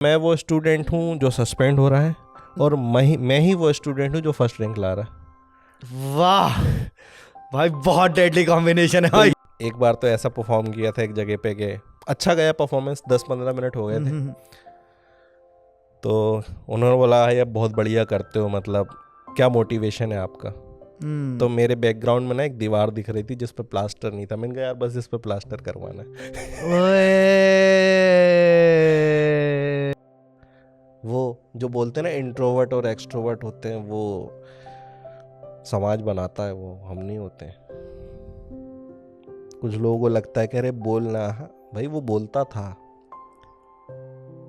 मैं वो स्टूडेंट हूँ जो सस्पेंड हो रहा है और मैं ही वो स्टूडेंट हूँ जो फर्स्ट रैंक ला रहा है। वाह भाई, बहुत डेडली कॉम्बिनेशन है भाई। एक बार तो ऐसा परफॉर्म किया था एक जगह पे गए, अच्छा गया परफॉर्मेंस, 10-15 मिनट हो गए थे। तो उन्होंने बोला ये बहुत बढ़िया करते हो, मतलब क्या मोटिवेशन है आपका। तो मेरे बैकग्राउंड में ना एक दीवार दिख रही थी जिस पर प्लास्टर नहीं था। मैंने कहा यार बस इस पर प्लास्टर करवाना है। ओए वो जो बोलते हैं ना इंट्रोवर्ट और एक्सट्रोवर्ट होते हैं, वो समाज बनाता है, वो हम नहीं होते हैं। कुछ लोगों को लगता है कि अरे बोलना, भाई वो बोलता था,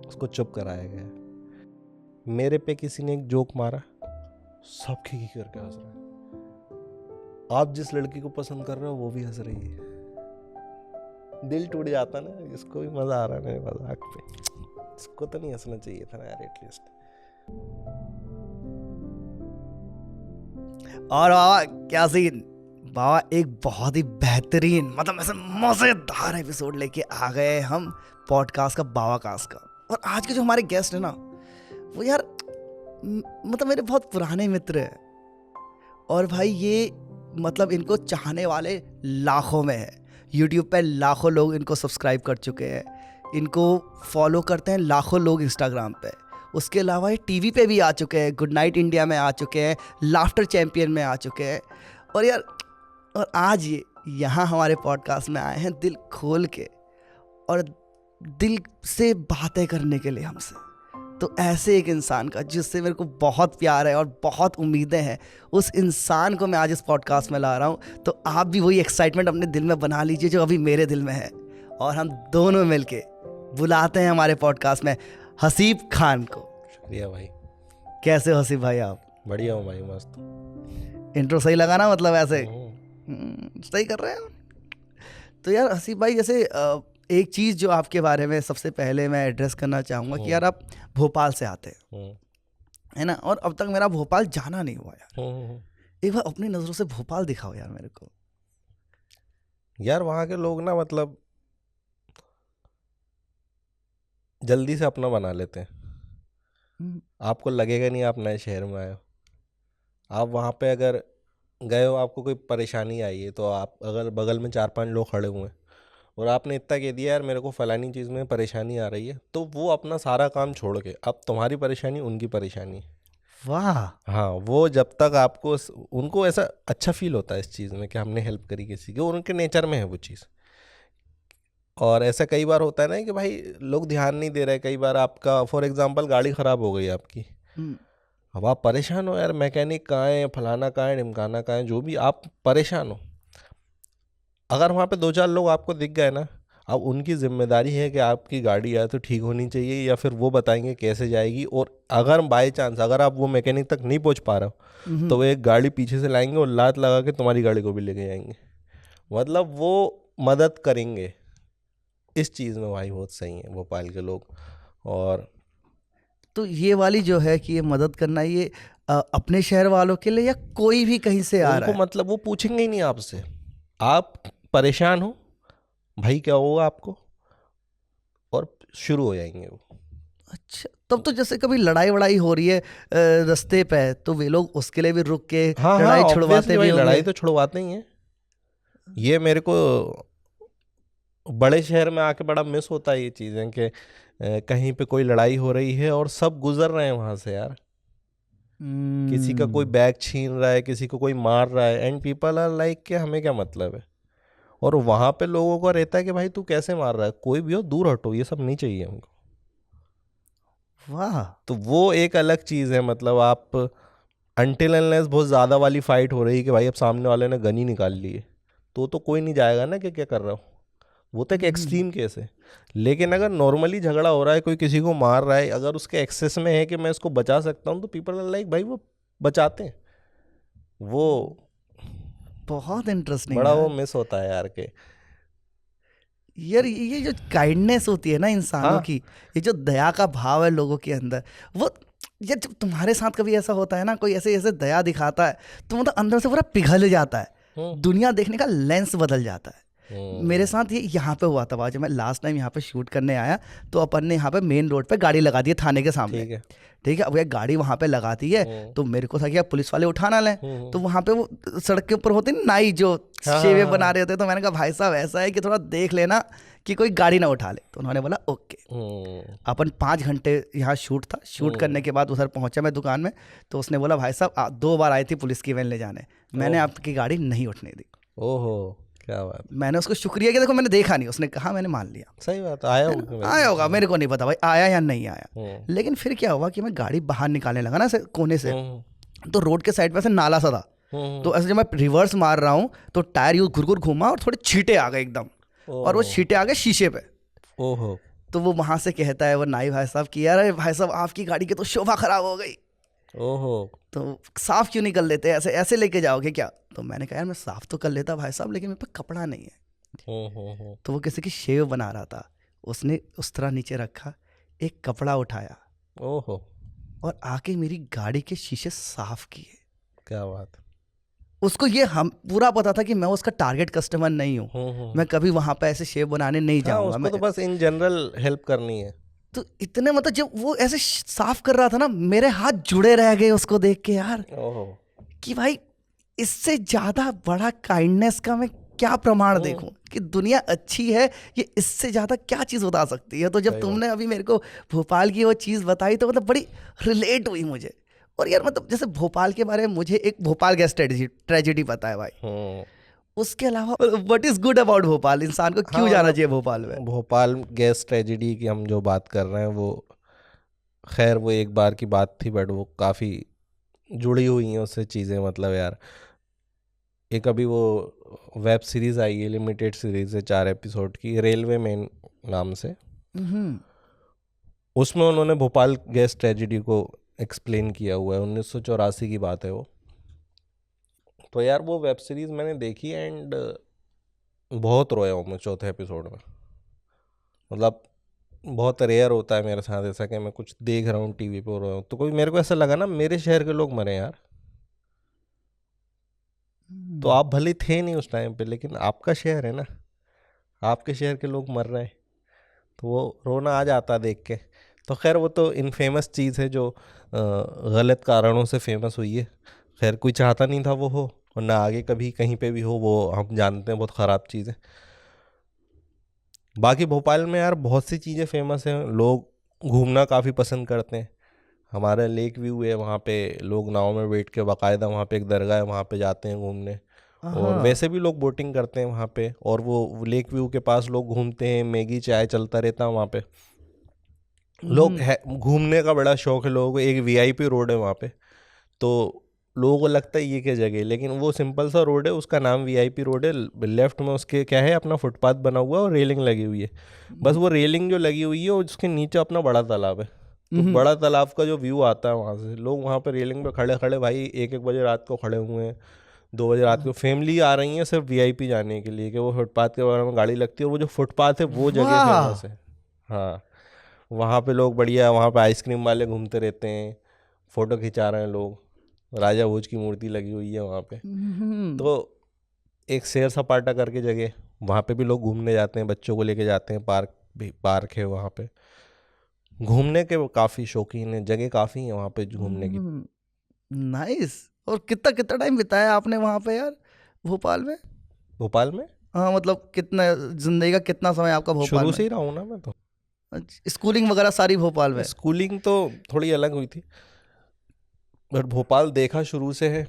उसको चुप कराया गया। मेरे पे किसी ने एक जोक मारा, सब खिखी करके हंस रहे हैं। आप जिस लड़की को पसंद कर रहे हो वो भी हंस रही है। दिल टूट जाता ना, इसको भी मजा आ रहा है मेरे मजाक पे, इसको तो नहीं हंसना चाहिए था ना यार एटलीस्ट। और बाबा क्या सीन, बाबा एक बहुत ही बेहतरीन मतलब ऐसे मजेदार एपिसोड लेके आ गए हम पॉडकास्ट का, बाबा कास्ट का। और आज के जो हमारे गेस्ट है ना, वो यार मतलब मेरे बहुत पुराने मित्र हैं। और भाई ये मतलब इनको चाहने वाले लाखों में है। यूट्यूब पे लाखों लोग इनको सब्सक्राइब कर चुके हैं, इनको फॉलो करते हैं लाखों लोग इंस्टाग्राम पे। उसके अलावा ये टीवी पे भी आ चुके हैं, गुड नाइट इंडिया में आ चुके हैं, लाफ्टर चैंपियन में आ चुके हैं। और यार, और आज ये यहाँ हमारे पॉडकास्ट में आए हैं दिल खोल के और दिल से बातें करने के लिए हमसे। तो ऐसे एक इंसान का जिससे मेरे को बहुत प्यार है और बहुत उम्मीदें हैं, उस इंसान को मैं आज इस पॉडकास्ट में ला रहा हूँ। तो आप भी वही एक्साइटमेंट अपने दिल में बना लीजिए जो अभी मेरे दिल में है, और हम दोनों मिलके बुलाते हैं हमारे पॉडकास्ट में हसीब खान को। शुक्रिया भाई। कैसे हो हसीब भाई आप? बढ़िया हूँ भाई, मस्त। इंट्रो सही लगा ना, मतलब ऐसे सही कर रहे हैं। तो यार हसीब भाई, जैसे एक चीज़ जो आपके बारे में सबसे पहले मैं एड्रेस करना चाहूँगा कि यार आप भोपाल से आते हैं, है ना, और अब तक मेरा भोपाल जाना नहीं हुआ यार। एक बार अपनी नज़रों से भोपाल दिखाओ यार मेरे को। यार वहाँ के लोग ना मतलब जल्दी से अपना बना लेते हैं। आपको लगेगा नहीं आप नए शहर में आए हो। आप वहाँ पे अगर गए हो, आपको कोई परेशानी आई है, तो आप अगर बगल में 4-5 लोग खड़े हुए हैं और आपने इतना कह दिया यार मेरे को फलानी चीज़ में परेशानी आ रही है, तो वो अपना सारा काम छोड़ के, अब तुम्हारी परेशानी उनकी परेशानी। वाह। हाँ, वो जब तक आपको उनको ऐसा अच्छा फील होता है इस चीज़ में कि हमने हेल्प करी किसी की, और उनके नेचर में है वो चीज़। और ऐसा कई बार होता है ना कि भाई लोग ध्यान नहीं दे रहे। कई बार आपका फॉर एग्जांपल गाड़ी ख़राब हो गई आपकी, अब आप परेशान हो यार, मैकेनिक कहाँ है, फलाना कहाँ है, ढिमकाना कहाँ है, जो भी आप परेशान हो। अगर वहाँ पे 2-4 लोग आपको दिख गए ना, अब उनकी जिम्मेदारी है कि आपकी गाड़ी या तो ठीक होनी चाहिए या फिर वो बताएंगे कैसे जाएगी। और अगर बाय चांस अगर आप वो मैकेनिक तक नहीं पहुँच पा रहे हो, तो वो एक गाड़ी पीछे से लाएंगे और लात लगा के तुम्हारी गाड़ी को भी लेके जाएंगे। मतलब वो मदद करेंगे। इस चीज़ में भाई बहुत सही है भोपाल के लोग। और तो ये वाली जो है कि ये मदद करना, ये अपने शहर वालों के लिए या कोई भी कहीं से आ रहा उनको है? मतलब वो पूछेंगे ही नहीं आपसे, आप परेशान हो भाई क्या होगा आपको, और शुरू हो जाएंगे वो। अच्छा, तब तो जैसे कभी लड़ाई वड़ाई हो रही है रास्ते पे, तो वे लोग उसके लिए भी रुक के हाँ हाँ, लड़ाई ऑब्वियसली छुड़वाते भी भाई होंगे। लड़ाई तो छुड़वाते ही हैं। ये मेरे को बड़े शहर में आके बड़ा मिस होता है ये चीज़ें कि कहीं पे कोई लड़ाई हो रही है और सब गुजर रहे हैं वहां से यार। किसी का कोई बैग छीन रहा है, किसी को कोई मार रहा है, एंड पीपल आर लाइक कि हमें क्या मतलब है। और वहां पे लोगों को रहता है कि भाई तू कैसे मार रहा है, कोई भी हो दूर हटो, ये सब नहीं चाहिए हमको। वाह। तो वो एक अलग चीज़ है। मतलब आप अनटिल अनलेस बहुत ज़्यादा वाली फाइट हो रही है कि भाई अब सामने वाले ने गन ही निकाल ली है, तो कोई नहीं जाएगा ना कि क्या कर रहा हो। वो तो एक एक्सट्रीम केस है। लेकिन अगर नॉर्मली झगड़ा हो रहा है, कोई किसी को मार रहा है, अगर उसके एक्सेस में है कि मैं इसको बचा सकता हूँ, तो पीपल आर लाइक भाई वो बचाते हैं। वो बहुत इंटरेस्टिंग बड़ा वो यार। मिस होता है यार के। यार ये जो काइंडनेस होती है ना इंसानों हाँ की, ये जो दया का भाव है लोगों के अंदर, वो यार जब तुम्हारे साथ कभी ऐसा होता है ना, कोई ऐसे ऐसे दया दिखाता है, तो मतलब अंदर से पूरा पिघल जाता है, दुनिया देखने का लेंस बदल जाता है। मेरे साथ ये यहाँ पे हुआ था भाई, जब मैं लास्ट टाइम यहाँ पे शूट करने आया तो अपन ने यहाँ पे मेन रोड पे गाड़ी लगा दी है थाने के सामने। ठीक है। ठीक है, अब ये गाड़ी वहाँ पे लगाती है तो मेरे को था कि अब पुलिस वाले उठा ना लें, तो वहाँ पे वो सड़क के ऊपर होते हैं नाई जो हाँ, शेवे हाँ, बना रहे होते हैं, तो मैंने कहा भाई साहब ऐसा है कि थोड़ा देख लेना कि कोई गाड़ी ना उठा ले, तो उन्होंने बोला ओके। अपन 5 घंटे यहाँ शूट था, शूट करने के बाद उधर पहुंचा मैं दुकान में, तो उसने बोला भाई साहब 2 बार आई थी पुलिस की वैन ले जाने, मैंने आपकी गाड़ी नहीं उठने दी। ओहो, क्या बात। मैंने उसको शुक्रिया किया, देखो मैंने देखा नहीं, उसने कहा मैंने मान लिया। सही बात, आया होगा। आया होगा, मेरे को नहीं पता भाई आया या नहीं आया। लेकिन फिर क्या हुआ कि मैं गाड़ी बाहर निकालने लगा ना से कोने से, तो रोड के साइड पे से नाला सा था, तो ऐसे जब मैं रिवर्स मार रहा हूँ तो टायर यूं घुर घुमा और थोड़े छींटे आ गए एकदम, और वो छींटे आ गए शीशे पे। ओहो। तो वो वहां से कहता है वो नाई भाई साहब कि यार भाई साहब आपकी गाड़ी की तो शोभा खराब हो गई, ओहो। तो साफ क्यों नहीं कर लेते, ऐसे ऐसे लेके जाओगे क्या? तो मैंने कहा यार मैं साफ तो कर लेता भाई साहब, लेकिन मेरे पे कपड़ा नहीं है। तो वो किसी की शेव बना रहा था, उसने उस तरह नीचे रखा, एक कपड़ा उठाया, ओहो, और आके मेरी गाड़ी के शीशे साफ किए। क्या बात। उसको ये हम पूरा पता था कि मैं उसका टारगेट कस्टमर नहीं हूँ, मैं कभी वहां पे ऐसे शेव बनाने नहीं जाऊंगा। उसको मैं तो बस इन जनरल हेल्प करनी है। तो इतने मतलब जब वो ऐसे साफ कर रहा था ना, मेरे हाथ जुड़े रह गए उसको देख के यार, ओहो। कि भाई इससे ज्यादा बड़ा काइंडनेस का मैं क्या प्रमाण देखूं कि दुनिया अच्छी है, ये इससे ज्यादा क्या चीज बता सकती है। तो जब तुमने अभी मेरे को भोपाल की वो चीज बताई तो मतलब बड़ी रिलेट हुई मुझे। और यार मतलब जैसे भोपाल के बारे में मुझे एक भोपाल गैस ट्रेजेडी पता है भाई, उसके अलावा what is good about Bhopal, इंसान को क्यों जाना चाहिए भोपाल में? भोपाल गैस ट्रेजेडी की हम जो बात कर रहे हैं वो खैर वो एक बार की बात थी, बट वो काफ़ी जुड़ी हुई हैं उससे चीज़ें। मतलब यार एक अभी वो वेब सीरीज़ आई है, लिमिटेड सीरीज़ है 4 एपिसोड की, रेलवे मैन नाम से। उसमें उन्होंने भोपाल गैस ट्रेजेडी को एक्सप्लेन किया हुआ है, 1984 की बात है वो। तो यार वो वेब सीरीज़ मैंने देखी एंड बहुत रोया हूँ मैं चौथे एपिसोड में। मतलब बहुत रेयर होता है मेरे साथ ऐसा कि मैं कुछ देख रहा हूँ टीवी पे रोया हूँ, तो कोई मेरे को ऐसा लगा ना मेरे शहर के लोग मरे यार। तो आप भले थे नहीं उस टाइम पे, लेकिन आपका शहर है ना, आपके शहर के लोग मर रहे हैं, तो वो रोना आ जाता देख के। तो खैर वो तो इनफेमस चीज़ है जो गलत कारणों से फेमस हुई है। खैर कोई चाहता नहीं था वो हो, और ना आगे कभी कहीं पे भी हो, वो हम जानते हैं बहुत ख़राब चीज़ है। बाकी भोपाल में यार बहुत सी चीज़ें फेमस हैं, लोग घूमना काफ़ी पसंद करते हैं। हमारा लेक व्यू है, वहाँ पे लोग नाव में बैठ के, बाकायदा वहाँ पे एक दरगाह है, वहाँ पे जाते हैं घूमने। और वैसे भी लोग बोटिंग करते हैं वहाँ पे, और वो लेक व्यू के पास लोग घूमते हैं, मैगी चाय चलता रहता है वहाँ पे। लोग घूमने का बड़ा शौक है लोगों को। एक वीआईपी रोड है वहाँ पे, तो लोगों को लगता है ये क्या जगह है, लेकिन वो सिंपल सा रोड है, उसका नाम वीआईपी रोड है। लेफ्ट में उसके क्या है, अपना फुटपाथ बना हुआ है और रेलिंग लगी हुई है। बस वो रेलिंग जो लगी हुई है और उसके नीचे अपना बड़ा तालाब है। तो बड़ा तालाब का जो व्यू आता है वहाँ से, लोग वहाँ पे रेलिंग पे खड़े खड़े भाई 1-1 बजे रात को खड़े हुए हैं, 2 बजे रात को फैमिली आ रही है सिर्फ वीआईपी जाने के लिए कि वो फुटपाथ के बारे में गाड़ी लगती है, और वो जो फुटपाथ है वो जगह फेमस है। हाँ, वहाँ पे लोग बढ़िया, वहाँ पे आइसक्रीम वाले घूमते रहते हैं, फ़ोटो खिंचा रहे हैं लोग, राजा भोज की मूर्ति लगी हुई है वहाँ पे। तो एक सैर सपाटा करके जगह, वहाँ पे भी लोग घूमने जाते हैं, बच्चों को लेके जाते हैं, पार्क भी पार्क है वहाँ पे। घूमने के वो काफ़ी शौकीन है, जगह काफ़ी है वहाँ पे घूमने की। नाइस। और कितना कितना टाइम बिताया आपने वहाँ पे यार भोपाल में? भोपाल में हाँ मतलब कितना, जिंदगी का कितना समय आपका भोपाल शुरू में? से ही रहा हूँ ना मैं तो। स्कूलिंग वगैरह सारी भोपाल में? स्कूलिंग तो थोड़ी अलग हुई थी, बट भोपाल देखा शुरू से है।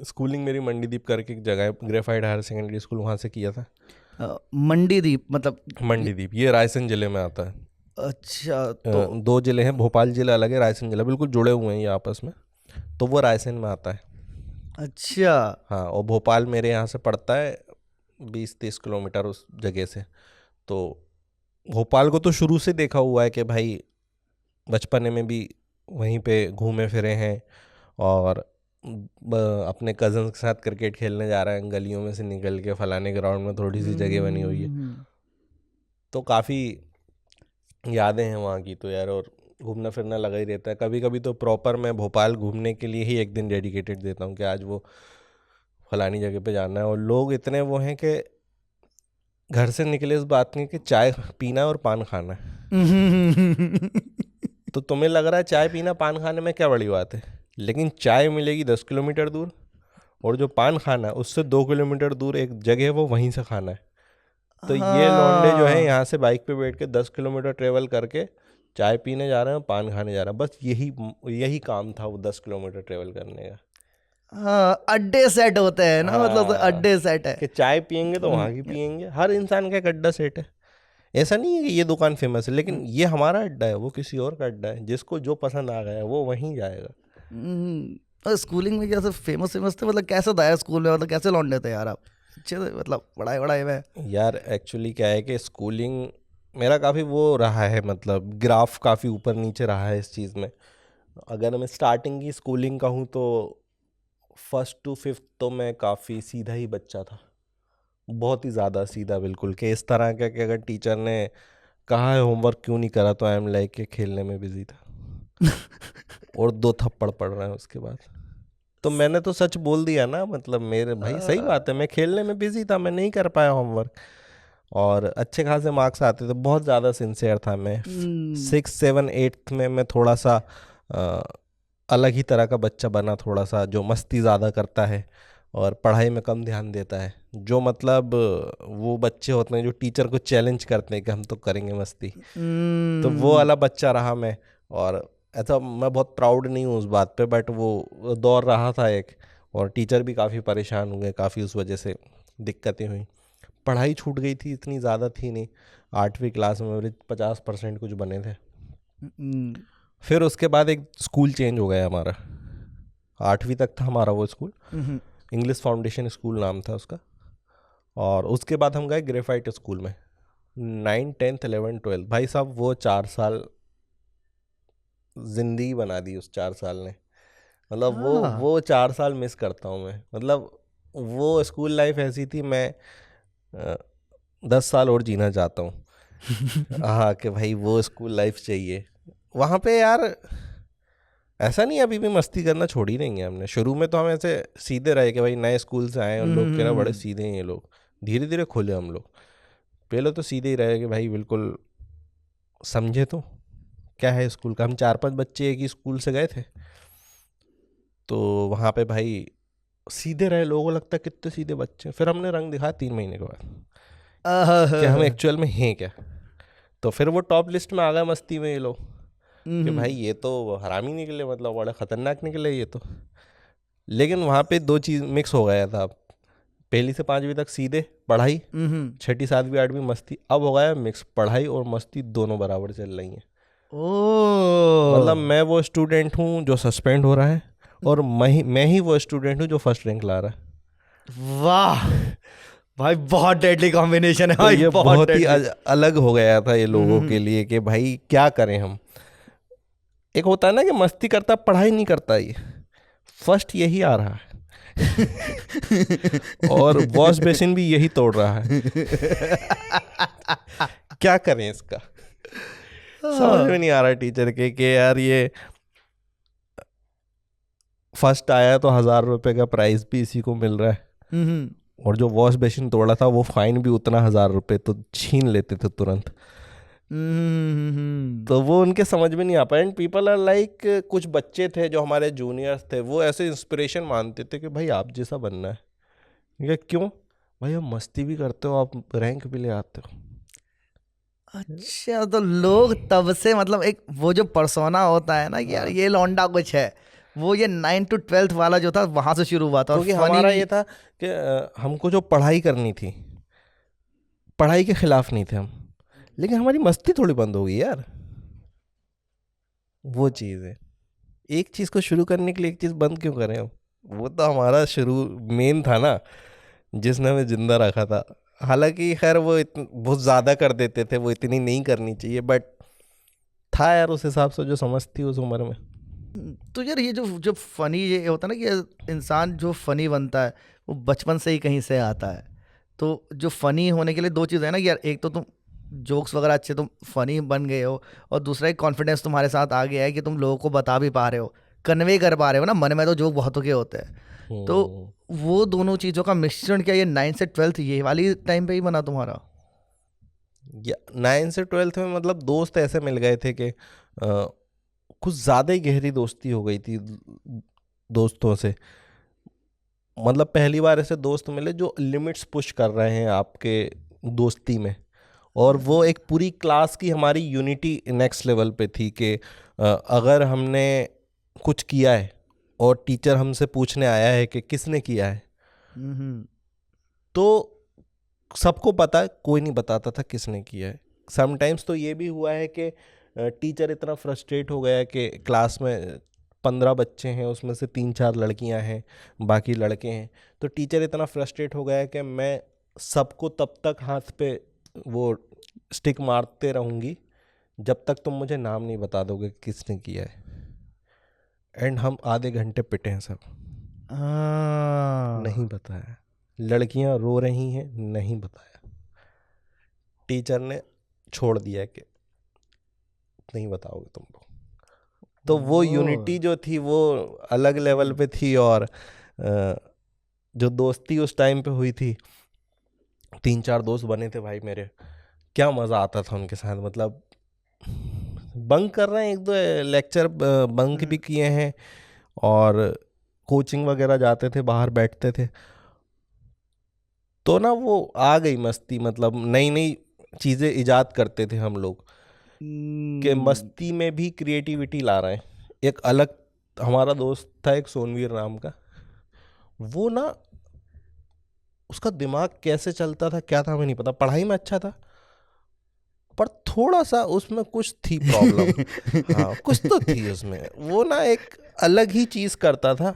स्कूलिंग मेरी मंडीदीप करके एक जगह है, ग्रेफाइड हायर सेकेंडरी स्कूल, वहाँ से किया था। मंडीदीप मतलब? मंडीदीप ये रायसेन जिले में आता है। अच्छा, तो 2 जिले हैं, भोपाल जिला अलग है, रायसेन जिला, बिल्कुल जुड़े हुए हैं ये आपस में, तो वो रायसेन में आता है। अच्छा हाँ, और भोपाल मेरे यहाँ से पड़ता है 20-30 किलोमीटर उस जगह से। तो भोपाल को तो शुरू से देखा हुआ है कि भाई बचपन में भी वहीं पे घूमे फिरे हैं, और अपने कज़न के साथ क्रिकेट खेलने जा रहे हैं गलियों में से निकल के, फलाने ग्राउंड में थोड़ी सी जगह बनी हुई है, तो काफ़ी यादें हैं वहाँ की तो यार। और घूमना फिरना लगा ही रहता है। कभी कभी तो प्रॉपर मैं भोपाल घूमने के लिए ही एक दिन डेडिकेटेड देता हूँ कि आज वो फलानी जगह पे जाना है, और लोग इतने वो हैं कि घर से निकले इस बात नहीं कि चाय पीना और पान खाना है। तो तुम्हें लग रहा है चाय पीना पान खाने में क्या बड़ी बात है, लेकिन चाय मिलेगी 10 किलोमीटर दूर, और जो पान खाना है उससे 2 किलोमीटर दूर एक जगह है, वो वहीं से खाना है। तो ये लौंडे जो है यहाँ से बाइक पे बैठ के 10 किलोमीटर ट्रेवल करके चाय पीने जा रहे हैं, पान खाने जा रहे हैं, बस यही काम था वो 10 किलोमीटर ट्रेवल करने का। हाँ, अड्डे सेट होते हैं ना, मतलब तो हाँ, अड्डे सेट है। कि चाय पियेंगे तो वहाँ की पियेंगे। हर इंसान का एक अड्डा सेट है। ऐसा नहीं है कि ये दुकान फेमस है, लेकिन ये हमारा अड्डा है, वो किसी और का अड्डा है। जिसको जो पसंद आ गया वो वहीं जाएगा। और स्कूलिंग में जैसे फेमस फेमस थे, मतलब कैसे था यार स्कूल में, मतलब कैसे लौंडे थे यार आप? अच्छे थे, मतलब पढ़ाई वढ़ाई में? यार एक्चुअली क्या है कि स्कूलिंग मेरा काफ़ी वो रहा है, मतलब ग्राफ काफ़ी ऊपर नीचे रहा है इस चीज़ में। अगर मैं स्टार्टिंग की स्कूलिंग का हूँ तो 1st to 5th तो मैं काफ़ी सीधा ही बच्चा था, बहुत ही ज़्यादा सीधा, बिल्कुल कि इस तरह का कि अगर टीचर ने कहा है होमवर्क क्यों नहीं करा तो आई एम लाइक के खेलने में बिजी था। और 2 थप्पड़ पड़ रहे हैं उसके बाद। तो मैंने तो सच बोल दिया ना, मतलब मेरे भाई सही बात है, मैं खेलने में बिजी था, मैं नहीं कर पाया होमवर्क। और अच्छे खासे मार्क्स आते थे, बहुत ज़्यादा सिंसियर था मैं। 6, 7, 8 में मैं थोड़ा सा अलग ही तरह का बच्चा बना, थोड़ा सा जो मस्ती ज़्यादा करता है और पढ़ाई में कम ध्यान देता है। जो मतलब वो बच्चे होते हैं जो टीचर को चैलेंज करते हैं कि हम तो करेंगे मस्ती, तो वो वाला बच्चा रहा मैं। और ऐसा मैं बहुत प्राउड नहीं हूँ उस बात पे, बट वो दौर रहा था एक। और टीचर भी काफ़ी परेशान हुए, काफ़ी उस वजह से दिक्कतें हुई। पढ़ाई छूट गई थी, इतनी ज़्यादा थी नहीं। 8वीं क्लास में एवरेज 50% कुछ बने थे। फिर उसके बाद एक स्कूल चेंज हो गया हमारा। 8वीं तक था हमारा वो स्कूल, इंग्लिश फाउंडेशन स्कूल नाम था उसका। और उसके बाद हम गए ग्रेफाइट स्कूल में। 9, 10th, 11, 12 भाई साहब वो 4 साल ज़िंदगी बना दी उस 4 साल ने। मतलब वो 4 साल मिस करता हूँ मैं। मतलब वो स्कूल लाइफ ऐसी थी, मैं 10 साल और जीना चाहता हूँ। हाँ कि भाई वो स्कूल लाइफ चाहिए। वहाँ पे यार ऐसा नहीं, अभी भी मस्ती करना छोड़ी नहीं है हमने। शुरू में तो हम ऐसे सीधे रहे कि भाई नए स्कूल से आए और लोग कह रहे बड़े सीधे हैं ये लोग। धीरे धीरे खुले हम लोग। पहले तो सीधे ही रहे कि भाई बिल्कुल समझे तो क्या है स्कूल का। हम 4-5 बच्चे एक ही स्कूल से गए थे, तो वहाँ पे भाई सीधे रहे। लोगों को लगता है कितने सीधे बच्चे। फिर हमने रंग दिखाया 3 महीने के बाद कि हम एक्चुअल में हैं क्या। तो फिर वो टॉप लिस्ट में आ गए मस्ती में ये लोग कि भाई ये तो हरामी निकले, मतलब बड़े ख़तरनाक निकले ये तो। लेकिन वहाँ पे 2 चीज़ मिक्स हो गया था। 1ली से 5वीं तक सीधे पढ़ाई, 6ठी 7वीं 8वीं मस्ती। अब हो गया मिक्स, पढ़ाई और मस्ती दोनों बराबर चल रही हैं। मतलब मैं वो स्टूडेंट हूँ जो सस्पेंड हो रहा है, और मैं ही वो स्टूडेंट हूँ जो फर्स्ट रैंक ला रहा है। वाह भाई, बहुत डेडली कॉम्बिनेशन है तो भाई, ये बहुत ही deadly। अलग हो गया था ये लोगों के लिए कि भाई क्या करें हम। एक होता है ना कि मस्ती करता पढ़ाई नहीं करता, ये फर्स्ट यही आ रहा है। और वॉश बेसिन भी यही तोड़ रहा है। क्या करें इसका, समझ में नहीं आ रहा टीचर के कि यार ये फर्स्ट आया तो 1000 रुपए का प्राइस भी इसी को मिल रहा है, और जो वॉश बेसिन तोड़ा था वो फाइन भी उतना 1000 रुपए तो छीन लेते थे तुरंत। तो वो उनके समझ में नहीं आ पाया। एंड पीपल आर लाइक, कुछ बच्चे थे जो हमारे जूनियर्स थे, वो ऐसे इंस्पिरेशन मानते थे कि भाई आप जैसा बनना है। क्यों भाई, आप मस्ती भी करते हो, आप रैंक भी ले आते हो। अच्छा, तो लोग तब से, मतलब एक वो जो पर्सोना होता है ना कि यार ये लौंडा कुछ है, वो ये 9 to 12th वाला जो था वहां से शुरू हुआ था। क्योंकि हमारा ये था कि हमको जो पढ़ाई करनी थी, पढ़ाई के खिलाफ नहीं थे हम, लेकिन हमारी मस्ती थोड़ी बंद हो गई यार। वो चीज़ है, एक चीज़ को शुरू करने के लिए एक चीज़ बंद क्यों करें हम। वो तो हमारा शुरू मेन था ना, जिसने हमें जिंदा रखा था। हालांकि खैर वो बहुत ज़्यादा कर देते थे, वो इतनी नहीं करनी चाहिए, बट था यार उस हिसाब से जो समझ थी उस उम्र में। तो यार ये जो फनी ये होता है ना कि इंसान जो फनी बनता है वो बचपन से ही कहीं से आता है। तो जो फनी होने के लिए 2 चीज़ है ना कि यार, एक तो तुम जोक्स वगैरह अच्छे, तुम फनी बन गए हो, और दूसरा एक कॉन्फिडेंस तुम्हारे साथ आ गया है कि तुम लोगों को बता भी पा रहे हो, कन्वे कर पा रहे हो ना। मन में तो जोक बहुतों के होते हैं, तो वो दोनों चीज़ों का मिश्रण क्या ये 9 से 12 ये वाली टाइम पे ही बना तुम्हारा? या 9 से 12 में मतलब दोस्त ऐसे मिल गए थे कि कुछ ज़्यादा ही गहरी दोस्ती हो गई थी दोस्तों से। मतलब पहली बार ऐसे दोस्त मिले जो लिमिट्स पुश कर रहे हैं आपके दोस्ती में, और वो एक पूरी क्लास की हमारी यूनिटी नेक्स्ट लेवल पे थी कि अगर हमने कुछ किया है और टीचर हमसे पूछने आया है कि किसने किया है, तो सबको पता है, कोई नहीं बताता था किसने किया है। समटाइम्स तो ये भी हुआ है कि टीचर इतना फ्रस्ट्रेट हो गया है कि क्लास में 15 बच्चे हैं, उसमें से 3-4 लड़कियां हैं, बाकी लड़के हैं। तो टीचर इतना फ्रस्ट्रेट हो गया है कि मैं सबको तब तक हाथ पे वो स्टिक मारते रहूँगी जब तक तुम मुझे नाम नहीं बता दोगे कि किसने किया है। एंड हम आधे घंटे पिटे हैं सब, नहीं बताया। लड़कियां रो रही हैं, नहीं बताया। टीचर ने छोड़ दिया कि नहीं बताओगे तुम लोग। तो वो यूनिटी जो थी वो अलग लेवल पे थी। और जो दोस्ती उस टाइम पे हुई थी, 3-4 दोस्त बने थे भाई मेरे, क्या मज़ा आता था उनके साथ। मतलब बंक कर रहे हैं, 1-2 लेक्चर बंक भी किए हैं, और कोचिंग वगैरह जाते थे, बाहर बैठते थे। तो ना वो आ गई मस्ती, मतलब नई नई चीज़ें इजाद करते थे हम लोग कि मस्ती में भी क्रिएटिविटी ला रहे हैं। एक अलग हमारा दोस्त था एक सोनवीर नाम का, वो ना उसका दिमाग कैसे चलता था क्या था हमें नहीं पता। पढ़ाई में अच्छा था पर थोड़ा सा उसमें कुछ थी प्रॉब्लम। हाँ कुछ तो थी उसमें, वो ना एक अलग ही चीज़ करता था।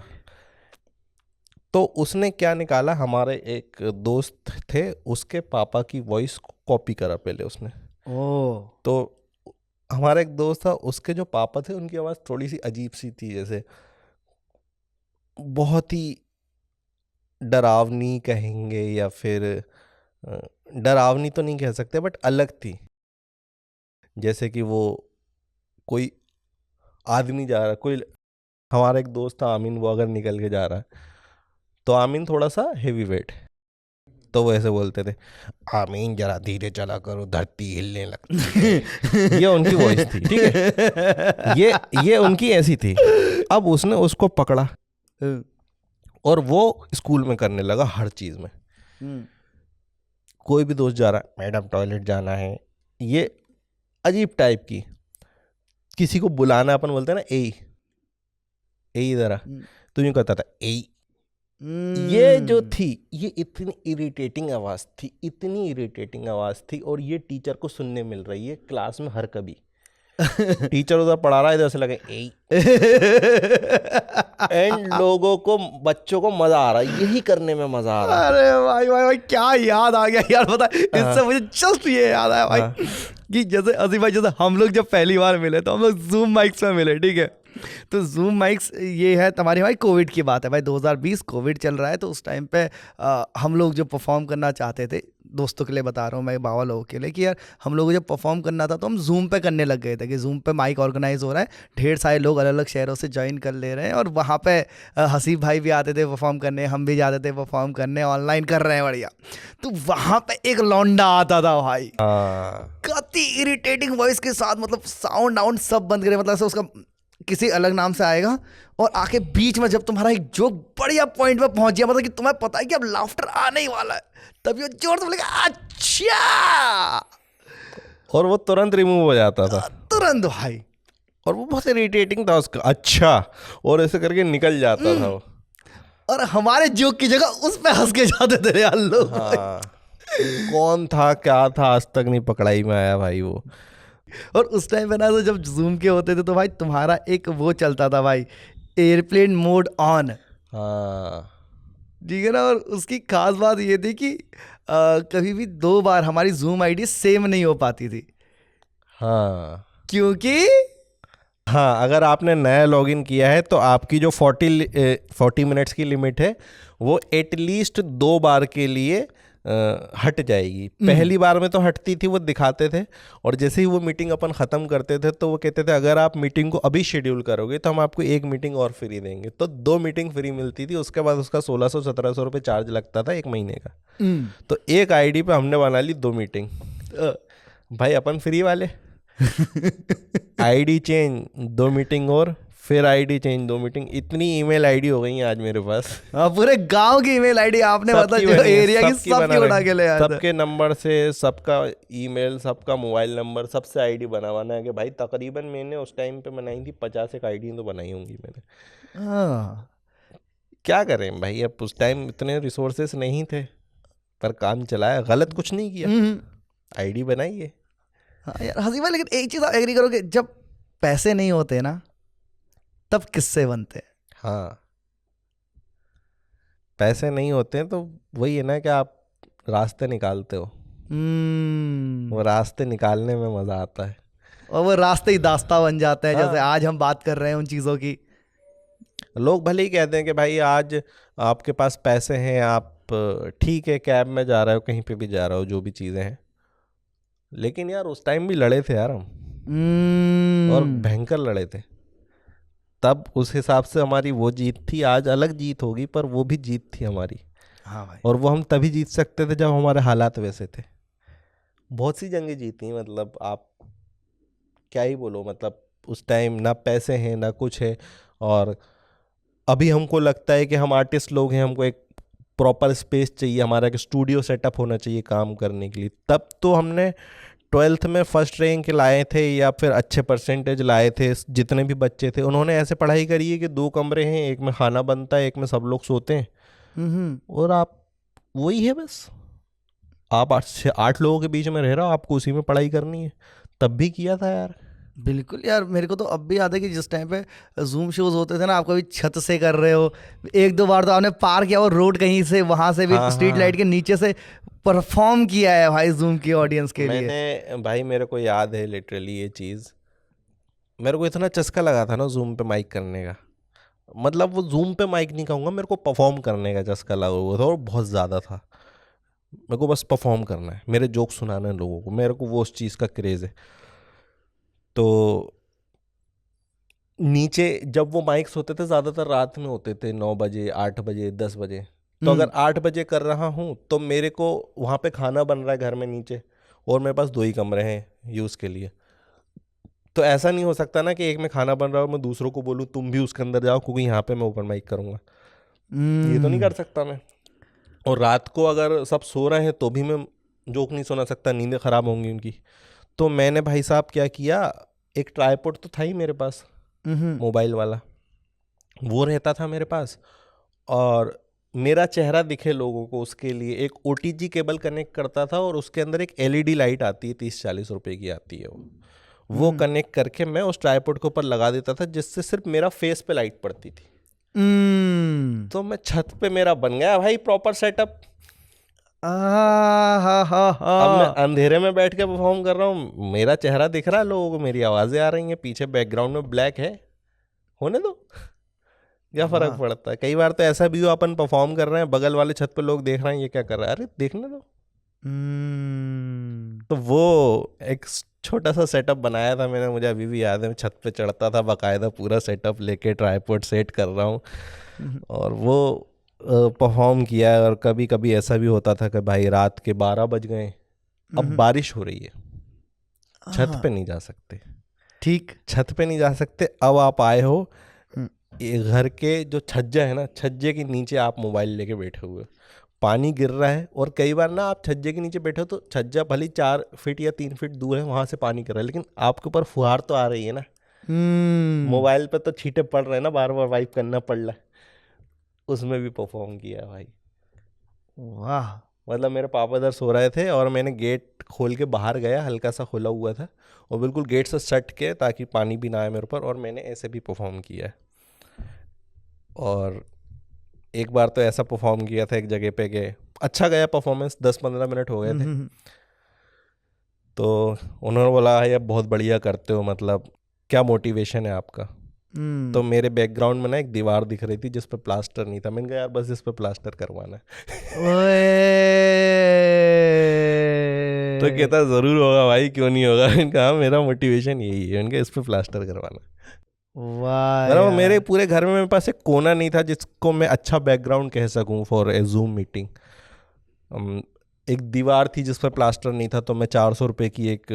तो उसने क्या निकाला, हमारे एक दोस्त थे, उसके पापा की वॉइस कॉपी करा पहले उसने। तो हमारा एक दोस्त था, उसके जो पापा थे उनकी आवाज़ थोड़ी सी अजीब सी थी, जैसे बहुत ही डरावनी कहेंगे, या फिर डरावनी तो नहीं कह सकते बट अलग थी। जैसे कि वो कोई आदमी जा रहा, कोई हमारा एक दोस्त था आमीन, वो अगर निकल के जा रहा है तो आमीन थोड़ा सा हेवी वेट, तो वो ऐसे बोलते थे, आमीन जरा धीरे चला करो धरती हिलने लगती है। ये उनकी वॉइस थी, ठीक है, ये उनकी ऐसी थी। अब उसने उसको पकड़ा और वो स्कूल में करने लगा हर चीज़ में। कोई भी दोस्त जा रहा है, मैडम टॉयलेट जाना है, ये अजीब टाइप की। किसी को बुलाना, अपन बोलते हैं ना ए इधर आ, तो यूँ कहता था ए। ये जो थी, ये इतनी इरिटेटिंग आवाज़ थी, इतनी इरिटेटिंग आवाज़ थी, और ये टीचर को सुनने मिल रही है क्लास में हर कभी। टीचर उधर पढ़ा रहा है, इधर से लगे ए। एंड लोगों को, बच्चों को मजा आ रहा है, यही करने में मजा आ रहा है। अरे भाई भाई भाई क्या याद आ गया यार, पता इससे मुझे जस्ट ये याद आया भाई कि जैसे अजीम भाई, जैसे हम लोग जब पहली बार मिले तो हम लोग जूम माइक्स में मिले, ठीक है। तो जूम माइक्स ये है तुम्हारी भाई कोविड की बात है भाई, 2020 कोविड चल रहा है। तो उस टाइम पे हम लोग जो परफॉर्म करना चाहते थे, दोस्तों के लिए बता रहा हूँ मैं, बाबा लोगों के लिए, कि यार हम लोग को जब परफॉर्म करना था तो हम जूम पे करने लग गए थे कि जूम पे माइक ऑर्गेनाइज हो रहा है, ढेर सारे लोग अलग अलग शहरों से ज्वाइन कर ले रहे हैं, और वहाँ पे हसीब भाई भी आते थे परफॉर्म करने, हम भी जाते थे परफॉर्म करने, ऑनलाइन कर रहे हैं बढ़िया। तो वहाँ पे एक लौंडा आता था भाई, काफी इरिटेटिंग वॉइस के साथ, मतलब साउंड आउंड सब बंद करे, मतलब उसका किसी अलग नाम से आएगा, और आके बीच में जब तुम्हारा एक जोक बढ़िया पॉइंट पे पहुंच गया, मतलब कि तुम्हें पता है कि अब लाफ्टर आने ही वाला है, तब ये जोर से बोलेगा अच्छा, और वो तुरंत रिमूव हो जाता था, तुरंत भाई। और वो बहुत इरिटेटिंग था उसका, अच्छा, और ऐसे करके निकल जाता था वो। और हमारे जोक की जगह उस पे हंस के जाते थे यार लोग। हाँ, कौन था क्या था आज तक नहीं पकड़ाई में आया भाई वो। और उस टाइम पे ना, तो जब जूम के होते थे तो भाई तुम्हारा एक वो चलता था भाई, एयरप्लेन मोड ऑन। हाँ ठीक है ना। और उसकी खास बात ये थी कि कभी भी 2 बार हमारी जूम आईडी सेम नहीं हो पाती थी। हाँ क्योंकि हाँ, अगर आपने नया लॉगिन किया है तो आपकी जो 40 मिनट्स की लिमिट है वो एटलीस्ट 2 बार के लिए हट जाएगी। पहली बार में तो हटती थी, वो दिखाते थे, और जैसे ही वो मीटिंग अपन ख़त्म करते थे तो वो कहते थे अगर आप मीटिंग को अभी शेड्यूल करोगे तो हम आपको एक मीटिंग और फ्री देंगे। तो 2 मीटिंग फ्री मिलती थी, उसके बाद उसका 1600-1700 रुपये चार्ज लगता था 1 महीने का। तो एक आईडी पे हमने बना ली 2 मीटिंग। भाई अपन फ्री वाले आईडी चेंज 2 मीटिंग और फिर आईडी चेंज 2 मीटिंग, इतनी ईमेल आईडी हो गई हैं आज मेरे पास। हाँ, पूरे गांव की ईमेल आईडी आपने मतलब जो एरिया की सबकी उठा के ले आए थे। सबके नंबर से, सबका ईमेल, सबका मोबाइल नंबर, सबसे आईडी बनवाना है कि भाई तकरीबन मैंने उस टाइम पे बनाई थी 50 एक आईडी तो बनाई होंगी मैंने। हाँ, क्या करें भाई, अब उस टाइम इतने रिसोर्सेस नहीं थे, पर काम चलाया, गलत कुछ नहीं किया, आईडी बनाई है। हाँ यार हंसी भाई, लेकिन एक चीज आप एग्री करोगे, जब पैसे नहीं होते ना तब किस्से बनते हैं। हाँ, पैसे नहीं होते हैं तो वही है ना कि आप रास्ते निकालते हो, वो रास्ते निकालने में मजा आता है, और वो रास्ते ही दास्ता बन जाते हैं। हाँ। जैसे आज हम बात कर रहे हैं उन चीजों की। लोग भले ही कहते हैं कि भाई आज आपके पास पैसे हैं, आप ठीक है कैब में जा रहे हो, कहीं पे भी जा रहे हो, जो भी चीज़ें हैं, लेकिन यार उस टाइम भी लड़े थे यार हम, और भयंकर लड़े थे। तब उस हिसाब से हमारी वो जीत थी, आज अलग जीत होगी पर वो भी जीत थी हमारी। हाँ भाई। और वो हम तभी जीत सकते थे जब हमारे हालात वैसे थे। बहुत सी जंगें जीती, मतलब आप क्या ही बोलो, मतलब उस टाइम ना पैसे हैं ना कुछ है, और अभी हमको लगता है कि हम आर्टिस्ट लोग हैं, हमको एक प्रॉपर स्पेस चाहिए, हमारा एक स्टूडियो सेटअप होना चाहिए काम करने के लिए। तब तो हमने 12th में फर्स्ट रैंक लाए थे या फिर अच्छे परसेंटेज लाए थे, जितने भी बच्चे थे उन्होंने ऐसे पढ़ाई करी है कि 2 कमरे हैं, एक में खाना बनता है, एक में सब लोग सोते हैं, और आप वही है बस, आप 8 लोगों के बीच में रह रहे हो, आपको उसी में पढ़ाई करनी है। तब भी किया था यार। बिल्कुल यार, मेरे को तो अब भी याद है कि जिस टाइम पे जूम शोज होते थे ना, आप कभी छत से कर रहे हो, 1-2 बार तो आपने पार किया और रोड कहीं से, वहां से भी हाँ, स्ट्रीट हाँ। लाइट के नीचे से परफॉर्म किया है भाई जूम की ऑडियंस के लिए। मैंने भाई, मेरे को याद है लिटरली ये चीज़, मेरे को इतना चस्का लगा था ना जूम पे माइक करने का, मतलब वो जूम पे माइक नहीं कहूँगा, मेरे को परफॉर्म करने का चस्का लगा हुआ था, और बहुत ज़्यादा था। मेरे को बस परफॉर्म करना है, मेरे जोक सुनाना है लोगों को, मेरे को वो उस चीज़ का क्रेज़ है। तो नीचे जब वो माइक्स होते थे ज़्यादातर रात में होते थे, 9 बजे, 8 बजे, 10 बजे। तो अगर 8 बजे कर रहा हूँ तो मेरे को वहाँ पे खाना बन रहा है घर में नीचे, और मेरे पास 2 ही कमरे हैं यूज़ के लिए। तो ऐसा नहीं हो सकता ना कि एक में खाना बन रहा हो, मैं दूसरों को बोलूँ तुम भी उसके अंदर जाओ, क्योंकि यहाँ पे मैं ओपन माइक करूँगा, ये तो नहीं कर सकता मैं। और रात को अगर सब सो रहे हैं तो भी मैं जोक नहीं सुना सकता, नींदें ख़राब होंगी उनकी। तो मैंने भाई साहब क्या किया, एक ट्राइपॉड तो था ही मेरे पास, मोबाइल वाला, वो रहता था मेरे पास, और मेरा चेहरा दिखे लोगों को उसके लिए एक OTG केबल कनेक्ट करता था, और उसके अंदर एक LED लाइट आती है, 30-40 रुपए की आती है वो कनेक्ट करके मैं उस ट्राइपॉड के ऊपर लगा देता था, जिससे सिर्फ मेरा फेस पे लाइट पड़ती थी। तो मैं छत पे, मेरा बन गया भाई प्रॉपर सेटअप। अब मैं अंधेरे में बैठ के परफॉर्म कर रहा हूँ, मेरा चेहरा दिख रहा है लोगों को, मेरी आवाजें आ रही हैं, पीछे बैकग्राउंड में ब्लैक है, होने दो, क्या फर्क पड़ता है। कई बार तो ऐसा भी हो, अपन परफॉर्म कर रहे हैं, बगल वाले छत पे लोग देख रहे हैं ये क्या कर रहा है, अरे देखने दो। तो वो एक छोटा सा सेटअप बनाया था मैंने, मुझे अभी भी याद है, मैं छत पे चढ़ता था बाकायदा, पूरा सेटअप लेके ट्राइपॉड सेट कर रहा हूँ, और वो परफॉर्म किया है। और कभी कभी ऐसा भी होता था कि भाई रात के 12 बज गए, अब बारिश हो रही है, छत पे नहीं जा सकते, ठीक, छत पे नहीं जा सकते, अब आप आए हो ये घर के जो छज्जा है ना, छज्जे के नीचे आप मोबाइल लेके बैठे हुए, पानी गिर रहा है, और कई बार ना आप छज्जे के नीचे बैठे हो तो छज्जा भले 4 फीट या 3 फीट दूर है, वहां से पानी गिर रहा है, लेकिन आपके ऊपर फुहार तो आ रही है ना, मोबाइल पे तो छींटे पड़ रहे हैं ना, बार बार वाइप करना पड़ रहा है, उसमें भी परफॉर्म किया भाई। वाह। मतलब मेरे पापा इधर सो रहे थे, और मैंने गेट खोल के बाहर गया, हल्का सा खुला हुआ था, और बिल्कुल गेट से सट के, ताकि पानी भी ना आए मेरे ऊपर, और मैंने ऐसे भी परफॉर्म किया है। और एक बार तो ऐसा परफॉर्म किया था एक जगह पे गए, अच्छा गया परफॉर्मेंस, 10-15 मिनट हो गए थे, तो उन्होंने बोला ये बहुत बढ़िया करते हो, मतलब क्या मोटिवेशन है आपका। तो मेरे बैकग्राउंड में ना एक दीवार दिख रही थी जिस पे प्लास्टर नहीं था, मैंने कहा यार बस इस पे प्लास्टर करवाना है। ओए तो कहता ज़रूर होगा भाई, क्यों नहीं होगा। इनका मेरा मोटिवेशन यही है, इनका इस पे प्लास्टर करवाना। वाह मतलब यार। मेरे पूरे घर में मेरे पास एक कोना नहीं था जिसको मैं अच्छा बैकग्राउंड कह सकूं फॉर ए जूम मीटिंग। एक दीवार थी जिस पर प्लास्टर नहीं था, तो मैं 400 रुपये की एक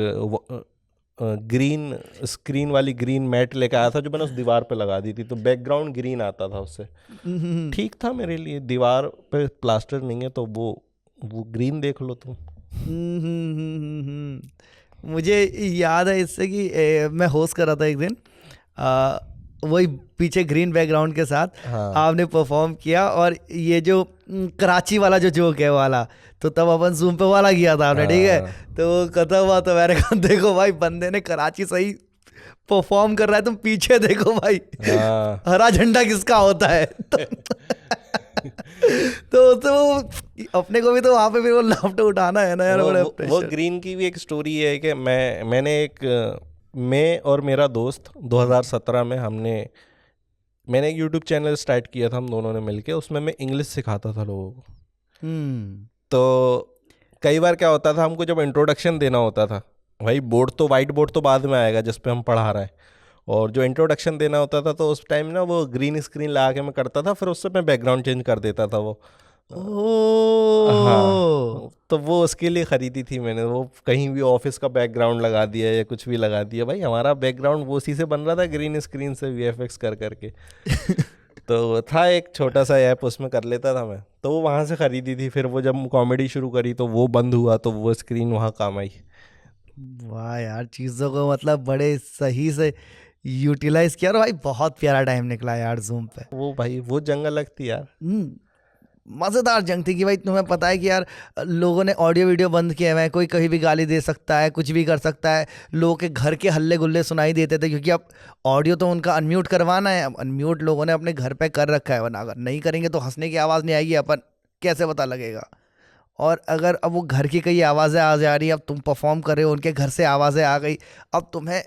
ग्रीन स्क्रीन वाली ग्रीन मैट लेके आया था जो मैंने उस दीवार पे लगा दी थी, तो बैकग्राउंड ग्रीन आता था उससे। ठीक था मेरे लिए। दीवार पे प्लास्टर नहीं है तो वो ग्रीन देख लो तुम। मुझे याद है इससे कि मैं होस्ट कर रहा था एक दिन, वही पीछे ग्रीन बैकग्राउंड के साथ हाँ। आपने परफॉर्म किया, और ये जो कराची वाला जो जोक है वाला, तो तब अपन जूम पे वाला किया था आपने, ठीक है। तो वो खत्म हुआ तो मैंने कहा देखो भाई बंदे ने कराची सही परफॉर्म कर रहा है, तुम पीछे देखो भाई हरा झंडा किसका होता है। तो अपने को भी तो वहाँ पे भी वो लाफ्टर उठाना है ना यार। वो ग्रीन की भी एक स्टोरी है कि मैं और मेरा दोस्त 2017 में मैंने एक यूट्यूब चैनल स्टार्ट किया था हम दोनों ने मिलके। उसमें मैं इंग्लिश सिखाता था लोगों को। तो कई बार क्या होता था, हमको जब इंट्रोडक्शन देना होता था, भाई वाइट बोर्ड तो बाद में आएगा जिस पे हम पढ़ा रहे हैं, और जो इंट्रोडक्शन देना होता था तो उस टाइम ना वो ग्रीन स्क्रीन लगा के मैं करता था, फिर उससे मैं बैकग्राउंड चेंज कर देता था वो। हाँ, तो वो उसके लिए ख़रीदी थी मैंने। वो कहीं भी ऑफिस का बैकग्राउंड लगा दिया या कुछ भी लगा दिया, भाई हमारा बैकग्राउंड वो उसी से बन रहा था ग्रीन स्क्रीन से VFX कर करके। तो था एक छोटा सा ऐप, उसमें कर लेता था मैं, तो वो वहाँ से ख़रीदी थी। फिर वो जब कॉमेडी शुरू करी तो वो बंद हुआ, तो वो स्क्रीन वहाँ काम आई। वाह यार, चीज़ों को मतलब बड़े सही से यूटिलाइज किया, और भाई बहुत प्यारा टाइम निकला यार जूम पे। वो भाई वो जंग अलग थी यार। मज़ेदार जंग थी कि भाई तुम्हें पता है कि यार लोगों ने ऑडियो वीडियो बंद किए हुए हैं, कोई कहीं भी गाली दे सकता है, कुछ भी कर सकता है। लोगों के घर के हल्ले गुल्ले सुनाई देते थे, क्योंकि अब ऑडियो तो उनका अनम्यूट करवाना है। अब अनम्यूट लोगों ने अपने घर पे कर रखा है, वरना अगर नहीं करेंगे तो हंसने की आवाज़ नहीं आएगी, अपन कैसे पता लगेगा। और अगर अब वो घर की कई आवाज़ें आ जा रही, अब तुम परफॉर्म कर रहे हो, उनके घर से आवाज़ें आ गई, अब तुम्हें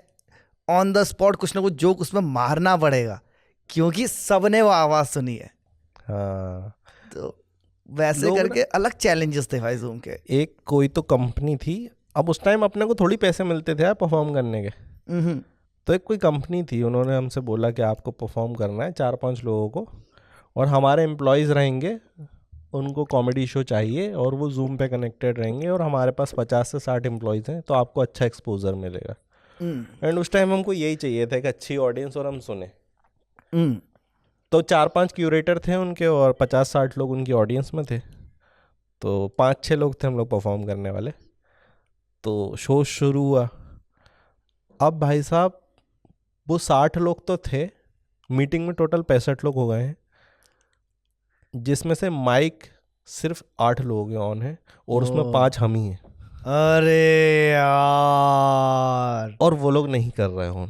ऑन द स्पॉट कुछ ना कुछ जोक उसमें मारना पड़ेगा, क्योंकि सबने वो आवाज़ सुनी है। हाँ, तो वैसे करके अलग चैलेंजेस थे भाई जूम के। एक कोई तो कंपनी थी, अब उस टाइम अपने को थोड़ी पैसे मिलते थे यार परफॉर्म करने के। तो एक कोई कंपनी थी, उन्होंने हमसे बोला कि आपको परफॉर्म करना है 4-5 लोगों को, और हमारे एम्प्लॉयज़ रहेंगे, उनको कॉमेडी शो चाहिए, और वो जूम पे कनेक्टेड रहेंगे, और हमारे पास 50 से 60 एम्प्लॉयज़ हैं, तो आपको अच्छा एक्सपोजर मिलेगा। एंड उस टाइम हमको यही चाहिए था, एक अच्छी ऑडियंस और हम सुने। तो 4-5 क्यूरेटर थे उनके, और 50-60 लोग उनकी ऑडियंस में थे। तो 5-6 लोग थे हम लोग परफॉर्म करने वाले। तो शो शुरू हुआ। अब भाई साहब वो 60 लोग तो थे, मीटिंग में टोटल 65 लोग हो गए हैं, जिसमें से माइक सिर्फ 8 लोग हैं ऑन है, और उसमें 5 हम ही हैं। अरे यार, और वो लोग नहीं कर रहे हों।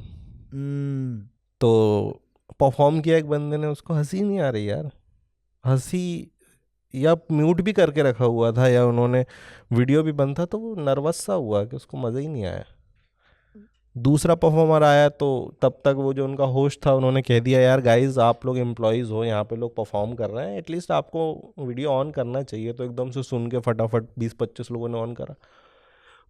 तो परफॉर्म किया एक बंदे ने, उसको हंसी नहीं आ रही यार, हंसी, या म्यूट भी करके रखा हुआ था, या उन्होंने वीडियो भी बंद था, तो वो नर्वस सा हुआ कि उसको मज़ा ही नहीं आया। दूसरा परफॉर्मर आया, तो तब तक वो जो उनका होस्ट था, उन्होंने कह दिया यार गाइज आप लोग एम्प्लॉयज़ हो, यहाँ पे लोग परफॉर्म कर रहे हैं, एटलीस्ट आपको वीडियो ऑन करना चाहिए। तो एकदम से सुन के फटाफट 20-25 लोगों ने ऑन करा।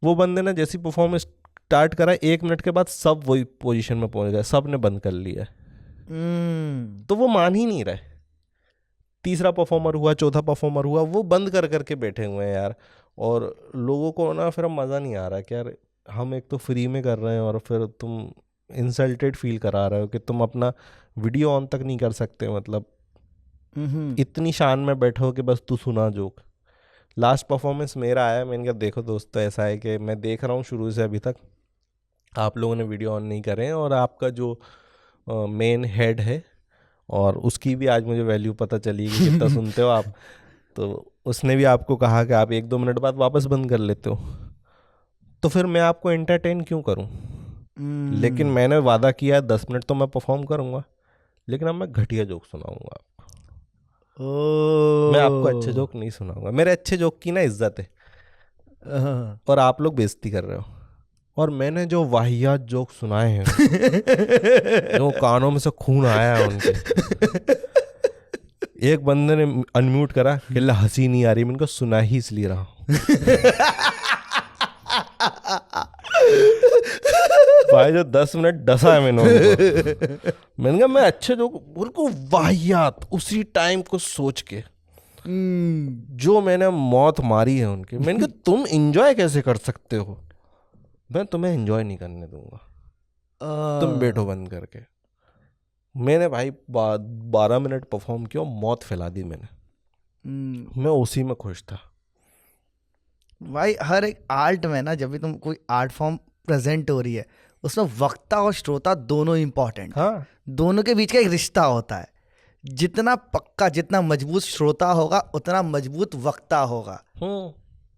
वो बंदे ने जैसी परफॉर्मेंस स्टार्ट करा, 1 मिनट के बाद सब वही पोजीशन में पहुंच गए, सब ने बंद कर लिया। तो वो मान ही नहीं रहे। तीसरा परफॉर्मर हुआ, चौथा परफॉर्मर हुआ, वो बंद कर करके बैठे हुए हैं यार। और लोगों को ना फिर मज़ा नहीं आ रहा कि यार हम एक तो फ्री में कर रहे हैं, और फिर तुम इंसल्टेड फील करा रहे हो कि तुम अपना वीडियो ऑन तक नहीं कर सकते, मतलब इतनी शान में बैठो कि बस तू सुना जोक। लास्ट परफॉर्मेंस मेरा आया, मैंने कहा देखो दोस्तों, ऐसा है कि मैं देख रहा हूँ शुरू से अभी तक आप लोगों ने वीडियो ऑन नहीं करें, और आपका जो मेन हेड है, और उसकी भी आज मुझे वैल्यू पता चली कि कितना सुनते हो आप, तो उसने भी आपको कहा कि आप 1-2 मिनट बाद वापस बंद कर लेते हो, तो फिर मैं आपको एंटरटेन क्यों करूं? लेकिन मैंने वादा किया 10 मिनट तो मैं परफॉर्म करूंगा, लेकिन अब मैं घटिया जोक सुनाऊंगा आपको। मैं आपको अच्छे जोक नहीं सुनाऊंगा, मेरे अच्छे जोक की ना इज्जत है, और आप लोग बेइज्जती कर रहे हो। और मैंने जो वाहियात जोक सुनाए हैं जो कानों में से खून आया है उनके। एक बंदे ने अनम्यूट करा, कहला हंसी नहीं आ रही, मैंने कहा सुना ही इसलिए रहा हूं। भाई जो 10 मिनट डसा है मैंने उनको। मैंने कहा मैं अच्छे जो उनको वाहियात उसी टाइम को सोच के जो मैंने मौत मारी है उनकी, मैंने कहा तुम एंजॉय कैसे कर सकते हो, मैं तुम्हें एंजॉय नहीं करने दूंगा, तुम बैठो बंद करके। मैंने भाई 12 मिनट परफॉर्म किया, मौत फैला दी मैंने। मैं उसी में खुश था भाई। हर एक आर्ट में ना, जब भी तुम कोई आर्ट फॉर्म प्रेजेंट हो रही है, उसमें वक्ता और श्रोता दोनों इंपॉर्टेंट। हाँ दोनों के बीच का एक रिश्ता होता है। जितना पक्का, जितना मजबूत श्रोता होगा, उतना मजबूत वक्ता होगा।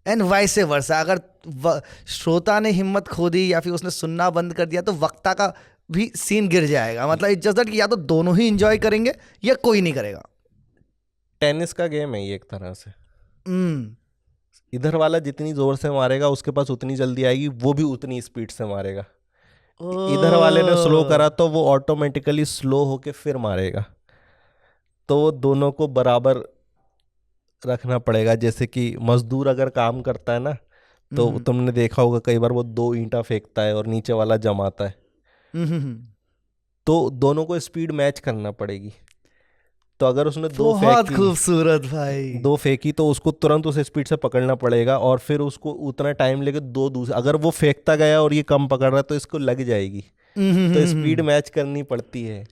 And vice versa. अगर श्रोता ने हिम्मत खो दी या फिर उसने सुनना बंद कर दिया, तो वक्ता का भी सीन गिर जाएगा। मतलब इट्स जस्ट दैट कि या तो दोनों ही इंजॉय करेंगे या कोई नहीं करेगा। टेनिस का गेम है ये एक तरह से। इधर वाला जितनी जोर से मारेगा उसके पास उतनी जल्दी आएगी, वो भी उतनी स्पीड से मारेगा। इधर वाले ने स्लो करा तो वो ऑटोमेटिकली स्लो होके फिर मारेगा। तो वो दोनों को बराबर रखना पड़ेगा। जैसे कि मजदूर अगर काम करता है ना, तो तुमने देखा होगा कई बार वो 2 ईंटा फेंकता है और नीचे वाला जमाता है, तो दोनों को स्पीड मैच करना पड़ेगी। तो अगर उसने बहुत खूबसूरत भाई 2 फेंकी तो उसको तुरंत उस स्पीड से पकड़ना पड़ेगा, और फिर उसको उतना टाइम लेके 2 दूसरे, अगर वो फेंकता गया और ये कम पकड़ रहा है तो इसको लग जाएगी। तो स्पीड मैच करनी पड़ती है,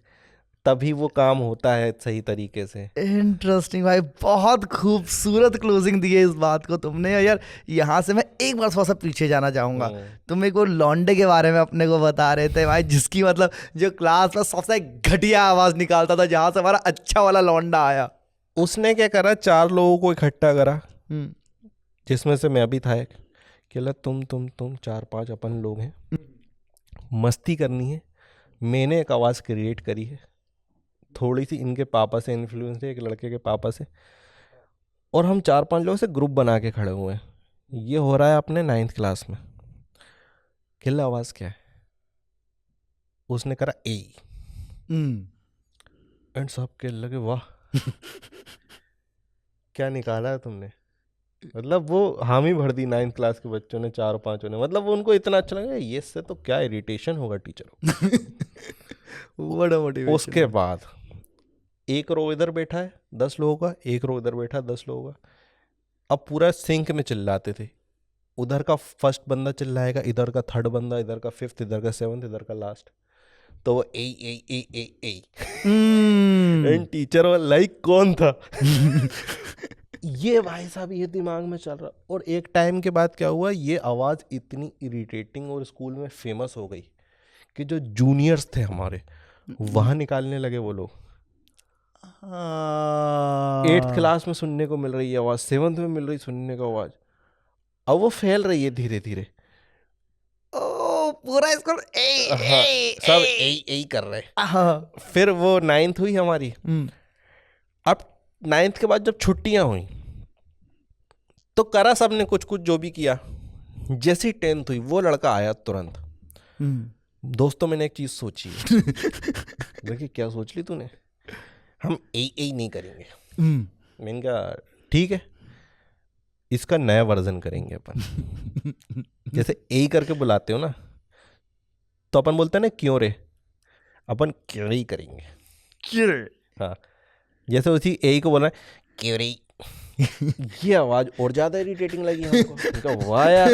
तभी वो काम होता है सही तरीके से। इंटरेस्टिंग भाई, बहुत खूबसूरत क्लोजिंग दी है इस बात को तुमने। यार यहाँ से मैं एक बार थोड़ा सा पीछे जाना चाहूंगा। तुम एक वो लौंडे के बारे में अपने को बता रहे थे भाई, जिसकी मतलब जो क्लास में सबसे घटिया आवाज निकालता था, जहां से हमारा अच्छा वाला लौंडा आया। उसने क्या करा, 4 लोगों को इकट्ठा करा, जिसमें से मैं भी था एक। कहला तुम 4-5 अपन लोग हैं, मस्ती करनी है। मैंने एक आवाज़ क्रिएट करी है, थोड़ी सी इनके पापा से इन्फ्लुएंस है, एक लड़के के पापा से, और हम 4-5 लोग से ग्रुप बना के खड़े हुए हैं। ये हो रहा है अपने 9th क्लास में। किला आवाज़ क्या है? उसने करा ए, एंड सब के लगे वाह क्या निकाला है तुमने। मतलब वो हामी भर दी 9th क्लास के बच्चों ने, 4-5 ने। मतलब उनको इतना अच्छा लगा, ये इससे तो क्या इरिटेशन होगा टीचर बड़ा मोटिवेशन। उसके बाद एक रो इधर बैठा है 10 लोगों का, एक रो इधर बैठा है 10 लोगों का। अब पूरा सिंक में चिल्लाते थे। उधर का फर्स्ट बंदा चिल्लाएगा, इधर का थर्ड बंदा, इधर का 5th, इधर का 7th, इधर का लास्ट। तो वो ए एंड टीचर वो लाइक कौन था ये भाई साहब ये दिमाग में चल रहा। और एक टाइम के बाद क्या हुआ, ये आवाज़ इतनी इरिटेटिंग और स्कूल में फेमस हो गई कि जो जूनियर्स थे हमारे वहाँ निकालने लगे वो लोग। 8th क्लास में सुनने को मिल रही है आवाज़, 7th में मिल रही सुनने को आवाज़। अब वो फैल रही है धीरे धीरे। पूरा स्कूल सब ए कर रहे। फिर वो 9th हुई हमारी। अब 9th के बाद जब छुट्टियां हुई तो करा सबने कुछ कुछ जो भी किया। जैसी 10th हुई वो लड़का आया तुरंत, दोस्तों मैंने एक चीज सोची है। देखिए क्या सोच ली तूने? हम ए नहीं करेंगे। मैंने कहा ठीक है, इसका नया वर्जन करेंगे अपन। जैसे ए करके बुलाते हो ना, तो अपन बोलते हैं ना क्यों रे, अपन क्यों ही करेंगे। हाँ, जैसे उसी ए को बोलना क्यों रे, ये आवाज और ज्यादा इरिटेटिंग लगी हमको। वाह यार,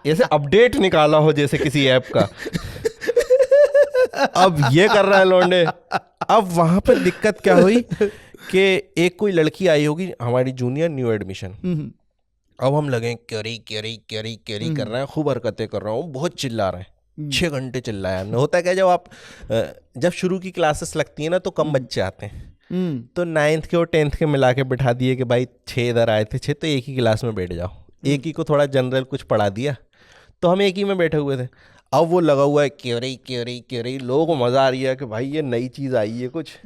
ऐसे अपडेट निकाला हो जैसे किसी ऐप का। अब ये कर रहा है लौंडे। अब वहां पर दिक्कत क्या हुई कि एक कोई लड़की आई होगी हमारी जूनियर, न्यू एडमिशन। अब हम लगे क्योरी कर रहे हैं, खूब हरकतें कर रहा हूँ, बहुत चिल्ला रहे हैं, 6 घंटे चिल्लाया हमने। होता है क्या, जब शुरू की क्लासेस लगती है ना तो कम बच्चे आते हैं, तो 9th के और 10th के मिला के बिठा दिए कि भाई 6 इधर आए थे, 6 तो एक ही क्लास में बैठ जाओ। एक ही को थोड़ा जनरल कुछ पढ़ा दिया, तो हम एक ही में बैठे हुए थे। अब वो लगा हुआ है क्योरी, लोगों को मजा आ रही है कि भाई ये नई चीज आई है कुछ।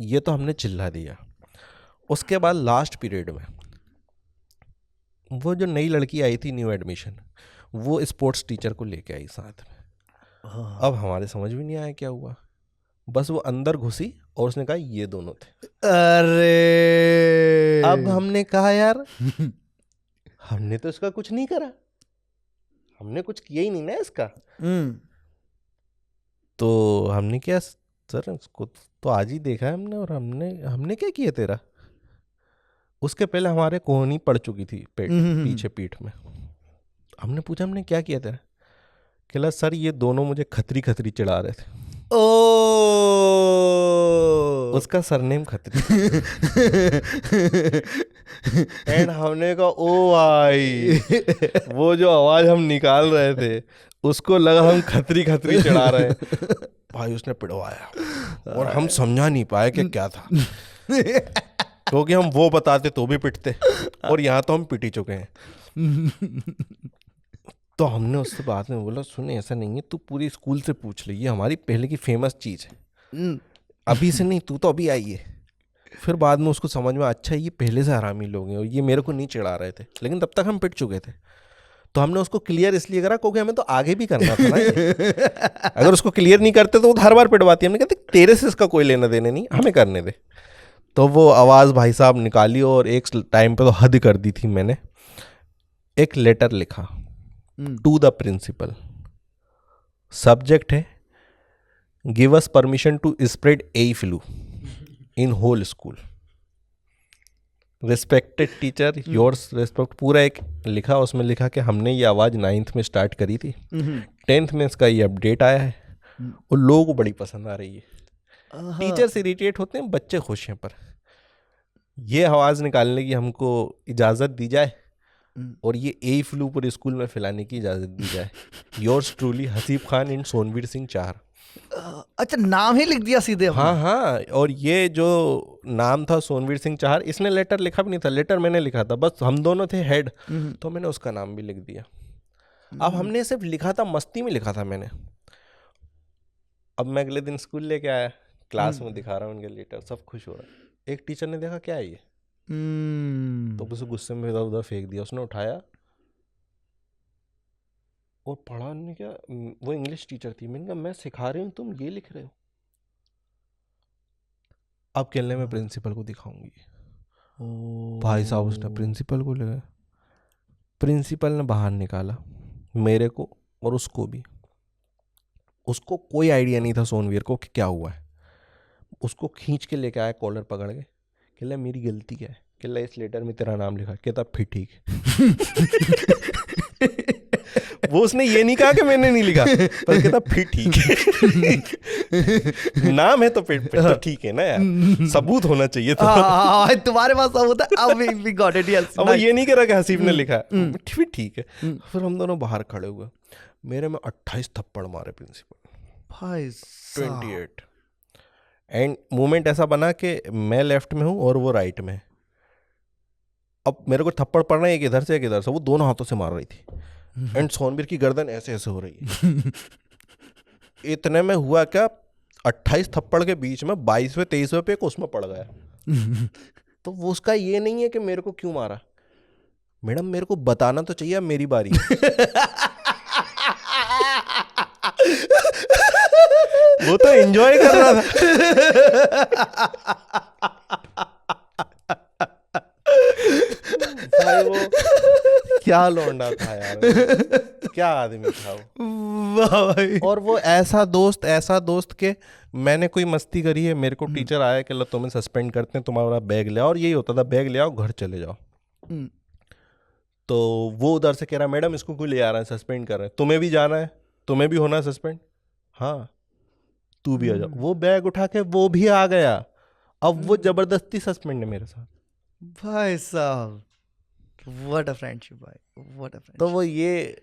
ये तो हमने चिल्ला दिया। उसके बाद लास्ट पीरियड में वो जो नई लड़की आई थी न्यू एडमिशन, वो स्पोर्ट्स टीचर को लेके आई साथ में। अब हमारे समझ में नहीं आया क्या हुआ, बस वो अंदर घुसी और उसने कहा ये दोनों थे। अरे अब हमने कहा यार हमने तो इसका कुछ नहीं करा, हमने कुछ किया ही नहीं ना इसका। तो हमने क्या सर, इसको तो आज ही देखा है हमने, और हमने क्या किया तेरा। उसके पहले हमारे कोहनी पड़ चुकी थी पीछे पीठ में। हमने पूछा हमने क्या किया तेरा, कहला सर ये दोनों मुझे खतरी खतरी चिढ़ा रहे थे। ओ उसका सरनेम खतरी। एंड हमने कहा ओ भाई, वो जो आवाज हम निकाल रहे थे उसको लगा हम खतरी खतरी चढ़ा रहे हैं भाई। उसने पिटवाया और हम समझा नहीं पाए कि क्या था, क्योंकि हम वो बताते तो भी पिटते, और यहाँ तो हम पिट ही चुके हैं। तो हमने उससे बाद में बोला सुन ऐसा नहीं है, तू पूरी स्कूल से पूछ ले, ये हमारी पहले की फेमस चीज़ है, अभी से नहीं, तू तो अभी आई है। फिर बाद में उसको समझ में अच्छा ये पहले से हरामी लोग हैं और ये मेरे को नहीं चिढ़ा रहे थे, लेकिन तब तक हम पिट चुके थे। तो हमने उसको क्लियर इसलिए करा क्योंकि हमें तो आगे भी करना था ना ये। अगर उसको क्लियर नहीं करते तो वो हर बार पिटवाती। हमने कहते तेरे से इसका कोई लेना देने नहीं, हमें करने दे। तो वो आवाज़ भाई साहब निकाली, और एक टाइम पे तो हद कर दी थी मैंने। एक लेटर लिखा टू द प्रिंसिपल, सब्जेक्ट है give us permission to spread a flu in whole school, respected teacher yours respect, पूरा एक लिखा। उसमें लिखा कि हमने ये आवाज़ 9th में स्टार्ट करी थी, 10th में इसका ये अपडेट आया है और लोगों को बड़ी पसंद आ रही है। टीचर्स इरिटेट होते हैं, बच्चे खुश हैं, पर ये आवाज़ निकालने की हमको इजाज़त दी जाए और ये ए फ्लू पूरे स्कूल में फैलाने की इजाज़त दी जाए। Yours truly Haseeb Khan and Sonveer Singh Chahar. अच्छा, नाम ही लिख दिया सीधे? हाँ हाँ, और ये जो नाम था सोनवीर सिंह चाहर, इसने लेटर लिखा भी नहीं था, लेटर मैंने लिखा था, बस हम दोनों थे हेड, तो मैंने उसका नाम भी लिख दिया। अब हमने सिर्फ लिखा था, मस्ती में लिखा था मैंने। अब मैं अगले दिन स्कूल लेके आया, क्लास में दिखा रहा हूँ उनके लेटर, सब खुश हो रहा है। एक टीचर ने देखा क्या है ये, तो उसे गुस्से में इधर उधर फेंक दिया। उसने उठाया और पढ़ा। ने क्या, वो इंग्लिश टीचर थी। मैंने कहा मैं सिखा रही हूँ, तुम ये लिख रहे हो। अब कहने मैं प्रिंसिपल को दिखाऊंगी। भाई साहब उसने प्रिंसिपल को ले गए। प्रिंसिपल ने बाहर निकाला मेरे को और उसको भी। उसको कोई आइडिया नहीं था सोनवीर को कि क्या हुआ है। उसको खींच के लेके आया कॉलर पकड़ के, कहला मेरी गलती क्या है, कहला इस लेटर में तेरा नाम लिखा। कहता फिर ठीक है। वो उसने ये नहीं कहा कि मैंने नहीं लिखा, पर कहता फिर ठीक है। नाम है तो फिर तो ठीक है ना यार, सबूत होना चाहिए। तो तुम्हारे पास सबूत है, अब we got it, yes, अब वो ये नहीं कह रहा कि हसीब ने लिखा, फिर ठीक है। फिर हम दोनों बाहर खड़े हुए, मेरे में 28 थप्पड़ मारे प्रिंसिपल, भाई 28। एंड मोमेंट ऐसा बना कि मैं लेफ्ट में हूँ और वो राइट में है। अब मेरे को थप्पड़ पड़ रहा है एक इधर से एक इधर से, वो दोनों हाथों से मार रही थी। एंड सोनवीर की गर्दन ऐसे ऐसे हो रही है। इतने में हुआ क्या, 28 थप्पड़ के बीच में 22वें 23वें पे उसमें पड़ गया। तो वो उसका ये नहीं है कि मेरे को क्यों मारा। मैडम मेरे को बताना तो चाहिए, मेरी बारी। वो तो एंजॉय कर रहा था। भाई वो क्या लौंडा था यार, क्या आदमी था वो। भाई। और वो ऐसा दोस्त के मैंने कोई मस्ती करी है, मेरे को टीचर आया कि लो तुम्हें सस्पेंड करते हैं, तुम्हारा बैग ले आओ। और यही होता था, बैग ले आओ घर चले जाओ। तो वो उधर से कह रहा मैडम इसको क्यों ले आ रहा है, सस्पेंड कर रहे हैं, तुम्हें भी जाना है, तुम्हें भी होना है सस्पेंड, हाँ तू भी आ जाओ। वो बैग उठा के वो भी आ गया। अब वो जबरदस्ती सस्पेंड है मेरे साथ। भाई साहब, व्हाट अ फ्रेंडशिप भाई, व्हाट अ फ्रेंडशिप। तो वो ये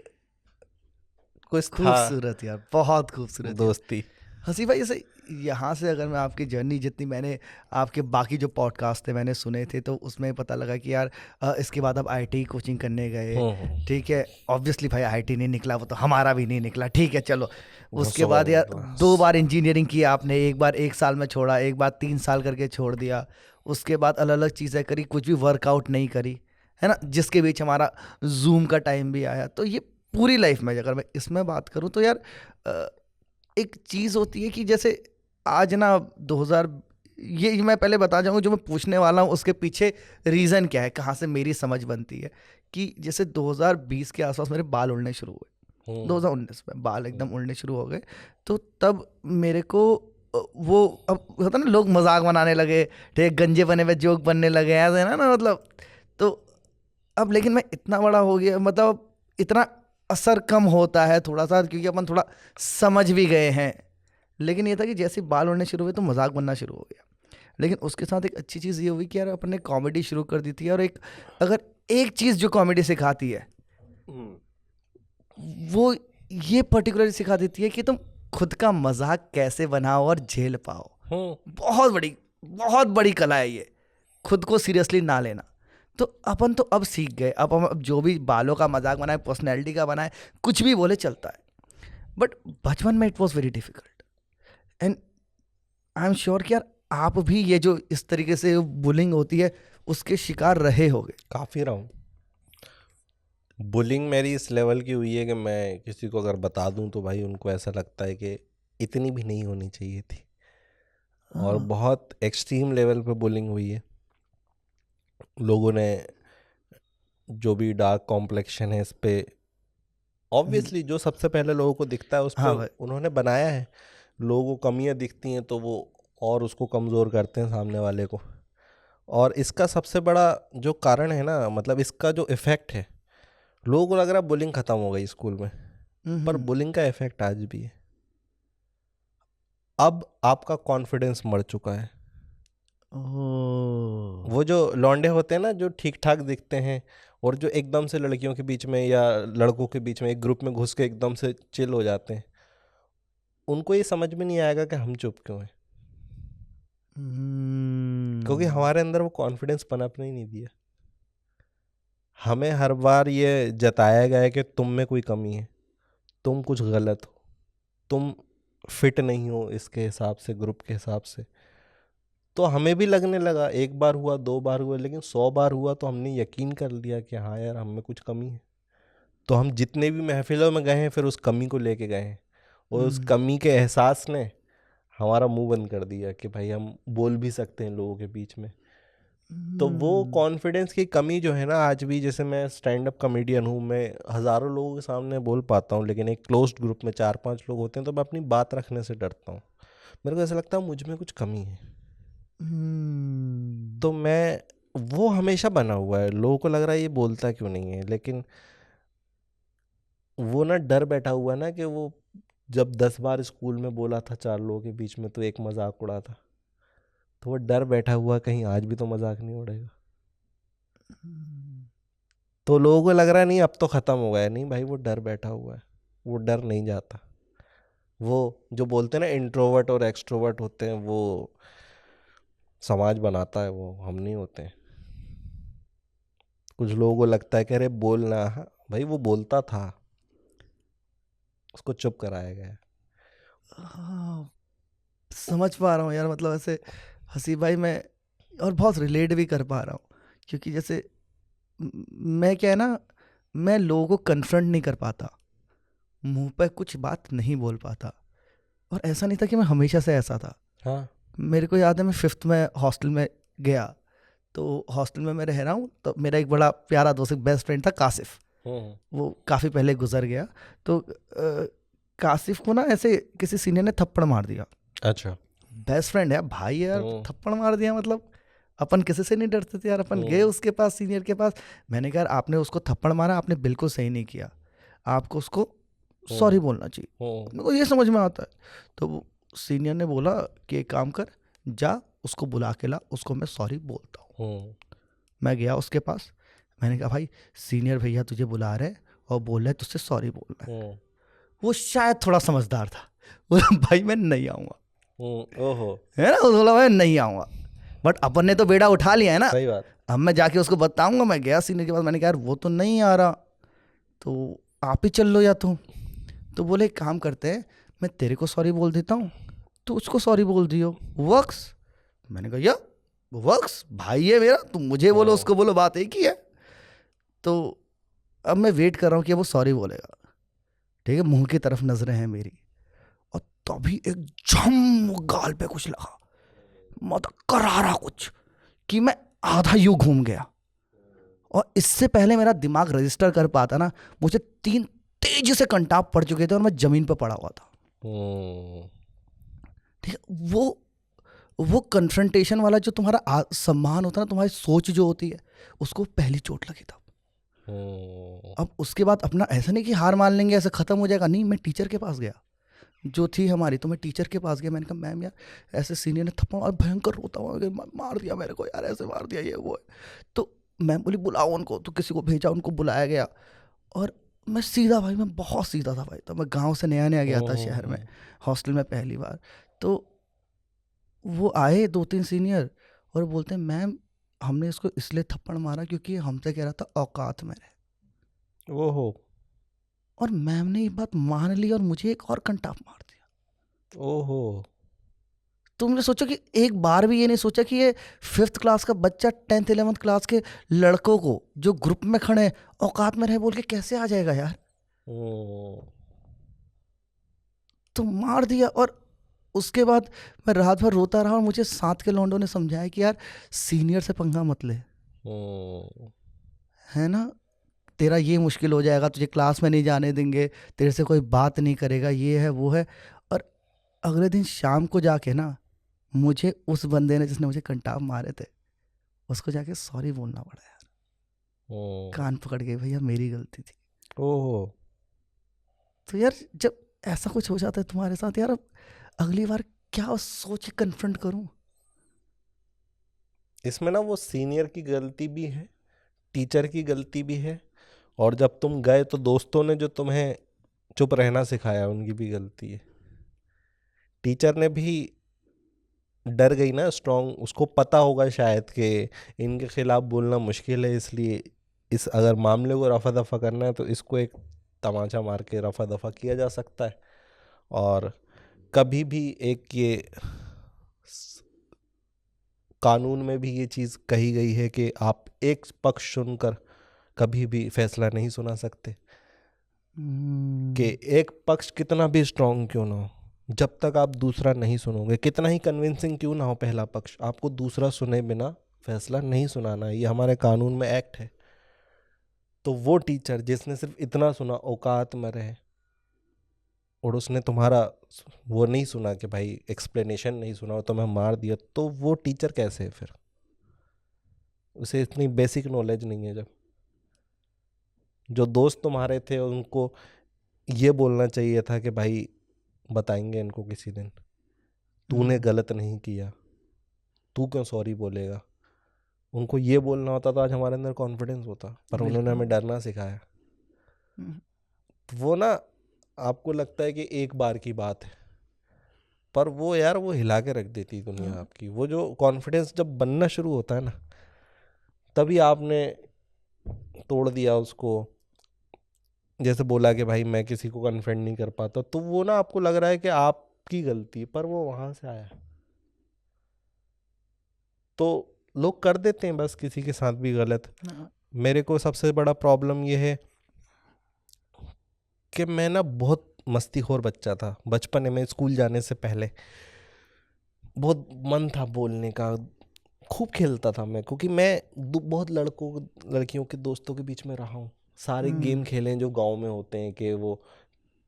कुछ खूबसूरत यार, बहुत खूबसूरत दोस्ती। हसी भाई। जैसे यहाँ से अगर मैं आपकी जर्नी जितनी मैंने आपके बाकी जो पॉडकास्ट थे मैंने सुने थे, तो उसमें पता लगा कि यार इसके बाद आप आईटी कोचिंग करने गए, ठीक है। ऑब्वियसली भाई आईटी नहीं निकला, वो तो हमारा भी नहीं निकला, ठीक है चलो। उसके बाद यार 2 बार इंजीनियरिंग की आपने, एक बार 1 साल में छोड़ा, एक बार 3 साल करके छोड़ दिया। उसके बाद अलग अलग चीज़ें करी, कुछ भी वर्कआउट नहीं करी, है ना, जिसके बीच हमारा जूम का टाइम भी आया। तो ये पूरी लाइफ में अगर मैं इसमें बात करूँ तो यार एक चीज़ होती है कि जैसे आज ना ये मैं पहले बता जाऊंगा, जो मैं पूछने वाला हूँ उसके पीछे रीज़न क्या है, कहाँ से मेरी समझ बनती है। कि जैसे 2020 के आसपास मेरे बाल उड़ने शुरू हुए, 2019 में बाल एकदम उड़ने शुरू हो गए, तो तब मेरे को वो, अब होता ना लोग मजाक बनाने लगे, ठीक, गंजे बने हुए जोक बनने लगे, ऐसे ना मतलब। तो अब लेकिन मैं इतना बड़ा हो गया, मतलब इतना असर कम होता है थोड़ा सा, क्योंकि अपन थोड़ा समझ भी गए हैं। लेकिन ये था कि जैसे ही बाल उड़ने शुरू हुए तो मजाक बनना शुरू हो गया। लेकिन उसके साथ एक अच्छी चीज़ ये हुई कि यार अपन ने कॉमेडी शुरू कर दी थी। और एक, अगर एक चीज़ जो कॉमेडी सिखाती है वो ये पर्टिकुलरली सिखा देती है कि तुम खुद का मजाक कैसे बनाओ और झेल पाओ। बहुत बड़ी कला है ये, खुद को सीरियसली ना लेना। तो अपन तो अब सीख गए, अब हम अब जो भी बालों का मजाक बनाए, पर्सनैलिटी का बनाए, कुछ भी बोले चलता है। बट बचपन में it was very difficult. And I am sure कि यार आप भी ये जो इस तरीके से बुलिंग होती है उसके शिकार रहे होगे। काफ़ी रहा हूँ। बुलिंग मेरी इस लेवल की हुई है कि मैं किसी को अगर बता दूं तो भाई उनको ऐसा लगता है कि इतनी भी नहीं होनी चाहिए थी। और बहुत एक्सट्रीम लेवल पे बुलिंग हुई है। लोगों ने जो भी डार्क कॉम्प्लेक्शन है इस पे, ऑब्वियसली जो सबसे पहले लोगों को दिखता है उस हाँ पे भाई। उन्होंने बनाया है। लोगों को कमियां दिखती हैं तो वो और उसको कमज़ोर करते हैं सामने वाले को। और इसका सबसे बड़ा जो कारण है ना, मतलब इसका जो इफ़ेक्ट है, लोगों को लग रहा है बुलिंग ख़त्म हो गई स्कूल में, पर बुलिंग का इफ़ेक्ट आज भी है। अब आपका कॉन्फिडेंस मर चुका है। वो जो लौंडे होते हैं ना जो ठीक ठाक दिखते हैं और जो एकदम से लड़कियों के बीच में या लड़कों के बीच में एक ग्रुप में घुस के एकदम से चिल हो जाते हैं, उनको ये समझ में नहीं आएगा कि हम चुप क्यों हैं, क्योंकि हमारे अंदर वो कॉन्फिडेंस पनपने ही नहीं दिया। हमें हर बार ये जताया गया है कि तुम में कोई कमी है, तुम कुछ गलत हो, तुम फिट नहीं हो इसके हिसाब से, ग्रुप के हिसाब से। तो हमें भी लगने लगा, एक बार हुआ, 2 बार हुआ, लेकिन 100 बार हुआ तो हमने यकीन कर लिया कि हाँ यार हम में कुछ कमी है। तो हम जितने भी महफिलों में गए हैं फिर उस कमी को लेके गए हैं, और उस कमी के एहसास ने हमारा मुंह बंद कर दिया कि भाई हम बोल भी सकते हैं लोगों के बीच में। तो वो कॉन्फिडेंस की कमी जो है ना, आज भी, जैसे मैं स्टैंड अप कॉमेडियन हूँ, मैं हज़ारों लोगों के सामने बोल पाता हूँ, लेकिन एक क्लोज्ड ग्रुप में 4-5 लोग होते हैं तो मैं अपनी बात रखने से डरता हूँ। मेरे को ऐसा लगता है मुझ में कुछ कमी है। तो मैं, वो हमेशा बना हुआ है, लोगों को लग रहा है ये बोलता क्यों नहीं है, लेकिन वो ना डर बैठा हुआ है ना कि वो जब 10 बार स्कूल में बोला था 4 लोगों के बीच में तो एक मजाक उड़ा था, तो वो डर बैठा हुआ कहीं आज भी तो मजाक नहीं उड़ेगा। तो लोगों को लग रहा है नहीं अब तो ख़त्म हो गया। नहीं भाई, वो डर बैठा हुआ है, वो डर नहीं जाता। वो जो बोलते हैं ना इंट्रोवर्ट और एक्सट्रोवर्ट होते हैं, वो समाज बनाता है, वो हम नहीं होते हैं। कुछ लोगों को लगता है कि अरे बोलना, हाँ भाई वो बोलता था, उसको चुप कराया गया। समझ पा रहा हूँ यार, मतलब ऐसे हंसी भाई मैं, और बहुत रिलेट भी कर पा रहा हूँ। क्योंकि जैसे मैं क्या है ना, मैं लोगों को कन्फ्रंट नहीं कर पाता, मुंह पे कुछ बात नहीं बोल पाता। और ऐसा नहीं था कि मैं हमेशा से ऐसा था। हाँ। मेरे को याद है मैं 5th में हॉस्टल में गया, तो हॉस्टल में मैं रह रहा हूँ, तो मेरा एक बड़ा प्यारा दोस्त, एक बेस्ट फ्रेंड था कासिफ, वो काफ़ी पहले गुजर गया। तो कासिफ को ना ऐसे किसी सीनियर ने थप्पड़ मार दिया। अच्छा। बेस्ट फ्रेंड है भाई यार, थप्पड़ मार दिया, मतलब अपन किसी से नहीं डरते थे यार। अपन गए उसके पास, सीनियर के पास, मैंने कहा यार आपने उसको थप्पड़ मारा, आपने बिल्कुल सही नहीं किया, आपको उसको सॉरी बोलना चाहिए। मेरे को ये समझ में आता है। तो वो सीनियर ने बोला कि एक काम कर, जा उसको बुला के ला, उसको मैं सॉरी बोलता हूँ। मैं गया उसके पास, मैंने कहा भाई सीनियर भैया तुझे बुला रहे और बोल रहे तुझसे सॉरी बोलना है। वो शायद थोड़ा समझदार था, बोला भाई मैं नहीं आऊँगा, ओहो, है ना, बोला मैं नहीं आऊँगा। बट अपन ने तो बेड़ा उठा लिया है ना, सही बात। अब मैं जाके उसको बताऊंगा। मैं गया सीनियर के पास, मैंने कहा यार वो तो नहीं आ रहा, तो आप ही चल लो या तो बोले एक काम करते हैं, मैं तेरे को सॉरी बोल देता हूँ, तो उसको सॉरी बोल दियो, वर्क्स। मैंने कहा या वर्क्स, भाई है मेरा, तुम मुझे बोलो उसको बोलो, बात एक ही है। तो अब मैं वेट कर रहा हूँ कि वो सॉरी बोलेगा, ठीक है, मुंह की तरफ नजरें हैं मेरी, और तभी एक झम गाल पे कुछ लगा, मतलब करारा कुछ कि मैं आधा यूं घूम गया। और इससे पहले मेरा दिमाग रजिस्टर कर पाता ना, मुझे 3 तेजी से कंटाप पड़ चुके थे और मैं जमीन पर पड़ा हुआ था। ठीक है, वो कन्फ्रंटेशन वाला जो तुम्हारा सम्मान होता है ना, तुम्हारी सोच जो होती है, उसको पहली चोट लगी था। अब उसके बाद अपना ऐसा नहीं कि हार मान लेंगे ऐसे खत्म हो जाएगा, नहीं, मैं टीचर के पास गया जो थी हमारी, तो मैं टीचर के पास गया। मैंने कहा मैम यार ऐसे सीनियर ने थप्पड़ और भयंकर रोता हुआ मार दिया मेरे को यार, ऐसे मार दिया ये वो है। तो मैम बोली बुलाओ उनको, तो किसी को भेजा, उनको बुलाया गया। और मैं सीधा भाई, मैं बहुत सीधा था भाई, तो मैं गांव से नया नया गया था शहर में, हॉस्टल में पहली बार। तो वो आए 2-3 सीनियर और बोलते हैं मैम हमने इसको इसलिए थप्पड़ मारा क्योंकि ये हमसे कह रहा था औकात में रहे। ओहो। और मैम ने ये बात मान ली और मुझे एक और कंटाप मार दिया। ओहो। तुमने सोचो कि एक बार भी ये नहीं सोचा कि ये 5th क्लास का बच्चा 10th 11th क्लास के लड़कों को जो ग्रुप में खड़े औकात में रहे बोल के कैसे आ जाएगा यार। तो मार दिया। और उसके बाद मैं रात भर रोता रहा और मुझे साथ के लौंडों ने समझाया कि यार सीनियर से पंगा मत ले, है ना, तेरा ये मुश्किल हो जाएगा, तुझे क्लास में नहीं जाने देंगे, तेरे से कोई बात नहीं करेगा, ये है वो है। और अगले दिन शाम को जाके ना मुझे उस बंदे ने जिसने मुझे कंटाप मारे थे उसको जाके सॉरी बोलना पड़ा यार, कान पकड़ के, भैया मेरी गलती थी। ओहो। तो यार जब ऐसा कुछ हो जाता है तुम्हारे साथ यार, अब अगली बार क्या सोच के कन्फ्रंट करूं। इसमें ना वो सीनियर की गलती भी है, टीचर की गलती भी है, और जब तुम गए तो दोस्तों ने जो तुम्हें चुप रहना सिखाया उनकी भी गलती है। टीचर ने भी डर गई ना, स्ट्रांग, उसको पता होगा शायद कि इनके खिलाफ बोलना मुश्किल है, इसलिए इस अगर मामले को रफा दफा करना है तो इसको एक तमाचा मार के रफा दफा किया जा सकता है। और कभी भी एक ये कानून में भी ये चीज़ कही गई है कि आप एक पक्ष सुनकर कभी भी फैसला नहीं सुना सकते, कि एक पक्ष कितना भी स्ट्रांग क्यों ना हो, जब तक आप दूसरा नहीं सुनोगे, कितना ही कन्विंसिंग क्यों ना हो पहला पक्ष, आपको दूसरा सुने बिना फैसला नहीं सुनाना। ये हमारे कानून में एक्ट है। तो वो टीचर जिसने सिर्फ इतना सुना, औकात में रहे, और उसने तुम्हारा वो नहीं सुना कि भाई एक्सप्लेनेशन नहीं सुना और तुम्हें मार दिया, तो वो टीचर कैसे है फिर? उसे इतनी बेसिक नॉलेज नहीं है। जब जो दोस्त तुम्हारे थे उनको ये बोलना चाहिए था कि भाई बताएंगे इनको किसी दिन, तूने गलत नहीं किया, तू क्यों सॉरी बोलेगा। उनको ये बोलना होता तो आज हमारे अंदर कॉन्फिडेंस होता, पर उन्होंने हमें डरना सिखाया। वो ना आपको लगता है कि एक बार की बात है, पर वो यार वो हिला के रख देती दुनिया आपकी। वो जो कॉन्फिडेंस जब बनना शुरू होता है ना, तभी आपने तोड़ दिया उसको। जैसे बोला कि भाई मैं किसी को कन्फ्रंट नहीं कर पाता, तो वो ना आपको लग रहा है कि आपकी गलती, पर वो वहां से आया। तो लोग कर देते हैं बस किसी के साथ भी गलत। मेरे को सबसे बड़ा प्रॉब्लम ये है कि मैं ना बहुत मस्तीखोर बच्चा था बचपन में। स्कूल जाने से पहले बहुत मन था बोलने का, खूब खेलता था मैं, क्योंकि मैं बहुत लड़कियों के दोस्तों के बीच में रहा हूँ। सारे गेम खेले हैं जो गांव में होते हैं, कि वो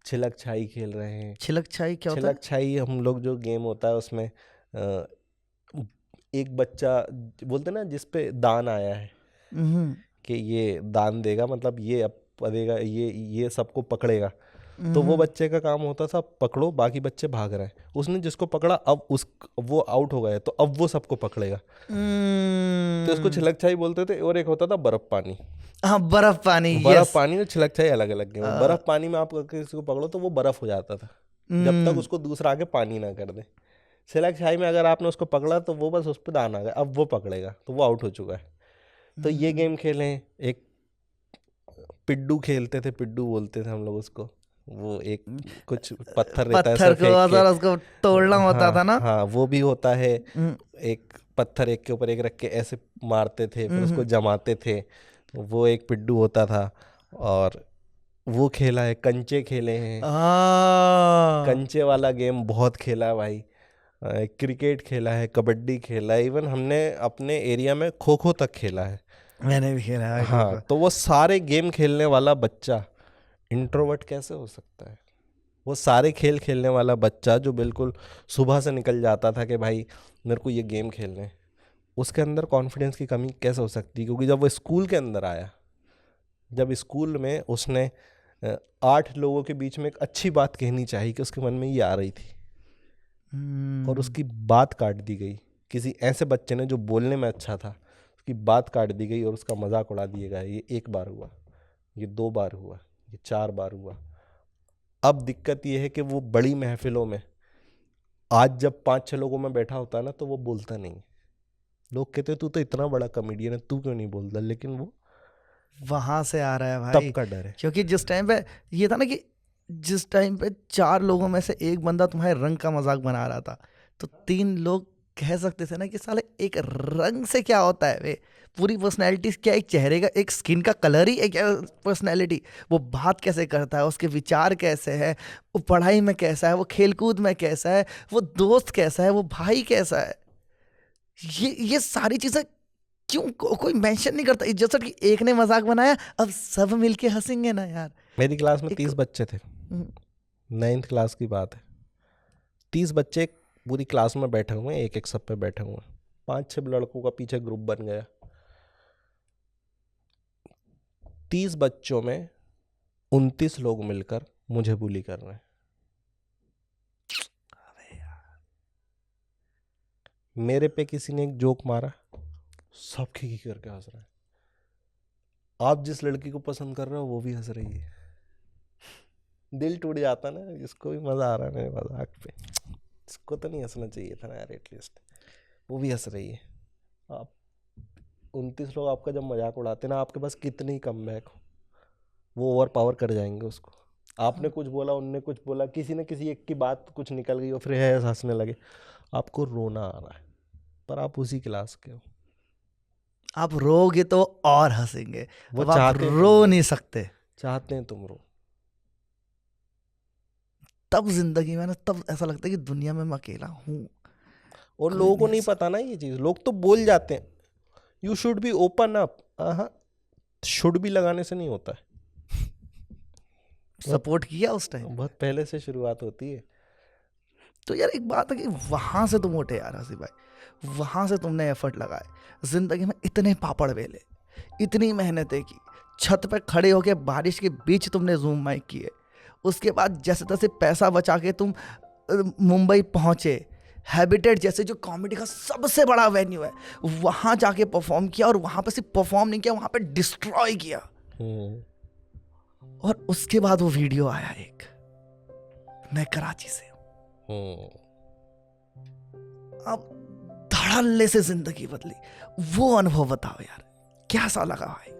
छिलक छाई खेल रहे हैं। छिलक छाई क्या होता है? छिलक छाई हम लोग जो गेम होता है उसमें एक बच्चा बोलते ना जिस पे दान आया है कि ये दान देगा, मतलब ये अब देगा, ये सबको पकड़ेगा। तो वो बच्चे का काम होता था पकड़ो, बाकी बच्चे भाग रहे हैं, उसने जिसको पकड़ा अब वो आउट हो गया, तो अब वो सबको पकड़ेगा। तो इसको छिलक छाई बोलते थे। और एक होता था बर्फ पानी। हाँ, बर्फ पानी। बर्फ पानी और छिलक छाई अलग अलग गेम। बर्फ पानी में आप किसी को पकड़ो तो वो बर्फ हो जाता था, जब तक उसको दूसरा आगे पानी ना कर दे। छिलक छाई में अगर आपने उसको पकड़ा तो वो बस उस पर दान आ गया, अब वो पकड़ेगा तो वो आउट हो चुका है। तो ये गेम खेले। एक पिड्डू खेलते थे, पिड्डू बोलते थे हम लोग उसको। वो एक कुछ पत्थर रहता है, पत्थर को उसको तोड़ना होता था ना। हाँ, वो भी होता है। एक पत्थर एक के ऊपर एक रख के ऐसे मारते थे, फिर उसको जमाते थे, वो एक पिड्डू होता था। और वो खेला है। कंचे खेले हैं, कंचे वाला गेम बहुत खेला है भाई। क्रिकेट खेला है, कबड्डी खेला है, इवन हमने अपने एरिया में खो खो तक खेला है। मैंने भी खेला है हाँ, खो-खो। तो वो सारे गेम खेलने वाला बच्चा इंट्रोवर्ट कैसे हो सकता है? वो सारे खेल खेलने वाला बच्चा जो बिल्कुल सुबह से निकल जाता था कि भाई मेरे को ये गेम खेलने हैं, उसके अंदर कॉन्फिडेंस की कमी कैसे हो सकती है? क्योंकि जब वो स्कूल के अंदर आया, जब स्कूल में उसने 8 लोगों के बीच में एक अच्छी बात कहनी चाहिए कि उसके मन में ये आ रही थी, और उसकी बात काट दी गई किसी ऐसे बच्चे ने जो बोलने में अच्छा था, उसकी बात काट दी गई और उसका मजाक उड़ा दिया गया। ये 1 बार हुआ, ये 2 बार हुआ, ये 4 बार हुआ। अब दिक्कत ये है कि वो बड़ी महफिलों में आज जब 5-6 लोगों में बैठा होता है ना, तो वो बोलता नहीं है। लोग कहते तू तो इतना बड़ा कॉमेडियन है, तू क्यों नहीं बोलता? लेकिन वो वहां से आ रहा है तब भाई, का डर है। क्योंकि जिस टाइम पे ये था ना कि जिस टाइम पे 4 लोगों में से एक बंदा तुम्हारे रंग का मजाक बना रहा था, तो 3 लोग कह सकते थे ना कि साले एक रंग से क्या होता है वे, पूरी पर्सनैलिटी क्या, एक चेहरे का, एक स्किन का कलर ही एक पर्सनैलिटी। वो बात कैसे करता है, उसके विचार कैसे है, वो पढ़ाई में कैसा है, वो खेलकूद में कैसा है, वो दोस्त कैसा है, वो भाई कैसा है, ये सारी चीजें क्यों कोई मेंशन नहीं करता? जैसा कि एक ने मजाक बनाया, अब सब मिलके हंसेंगे ना यार। मेरी क्लास में एक 30 बच्चे थे, हम्म, 9th क्लास की बात है। 30 बच्चे पूरी क्लास में बैठे हुए हैं, एक एक सब पे बैठे हुए हैं। 5-6 लड़कों का पीछे ग्रुप बन गया। 30 बच्चों में 29 लोग मिलकर मुझे बुली कर रहे हैं। मेरे पे किसी ने एक जोक मारा, सब खिखी करके हंस रहे हैं। आप जिस लड़की को पसंद कर रहे हो वो भी हंस रही है। दिल टूट जाता ना, इसको भी मजा आ रहा है मेरे मजाक पे, इसको तो नहीं हंसना चाहिए था ना यार, एटलीस्ट वो भी हंस रही है। आप 29 लोग आपका जब मजाक उड़ाते ना, आपके पास कितनी ही कम बैक हो, वो ओवर पावर कर जाएंगे उसको। आपने कुछ बोला, उनने कुछ बोला, किसी न किसी एक की बात कुछ निकल गई और फिर है हंसने लगे, आपको रोना आ रहा है, पर आप उसी क्लास के हो। आप रोगे तो और हंसेंगे, वो अब आप चाहते हैं तुम रो रो, नहीं सकते। चाहते हैं तुम रो। तब जिंदगी में ना, तब ऐसा लगता है कि दुनिया में मैं अकेला हूँ, और कोई लोगों को नहीं नहीं हंस। पता ना ये चीज़, लोग तो बोल जाते हैं you should be open up. हाँ, शुड भी लगाने से नहीं होता है, सपोर्ट किया उस टाइम। बहुत पहले से शुरुआत होती है। तो यार एक बात है कि वहां से तुम उठे यार हंसी भाई, वहां से तुमने एफर्ट लगाए, जिंदगी में इतने पापड़ बेले, इतनी मेहनतें की, छत पे खड़े होके बारिश के बीच तुमने जूम माइक किए, उसके बाद जैसे तैसे पैसा बचा के तुम मुंबई पहुंचे, हैबिटेट जैसे जो कॉमेडी का सबसे बड़ा वेन्यू है, वहां जाके परफॉर्म किया, और वहां पे सिर्फ परफॉर्म नहीं किया, वहां पे डिस्ट्रॉय किया। और उसके बाद वो वीडियो आया एक, मैं कराची से हूं, अब धड़ल्ले से जिंदगी बदली। वो अनुभव बताओ यार, कैसा लगा भाई?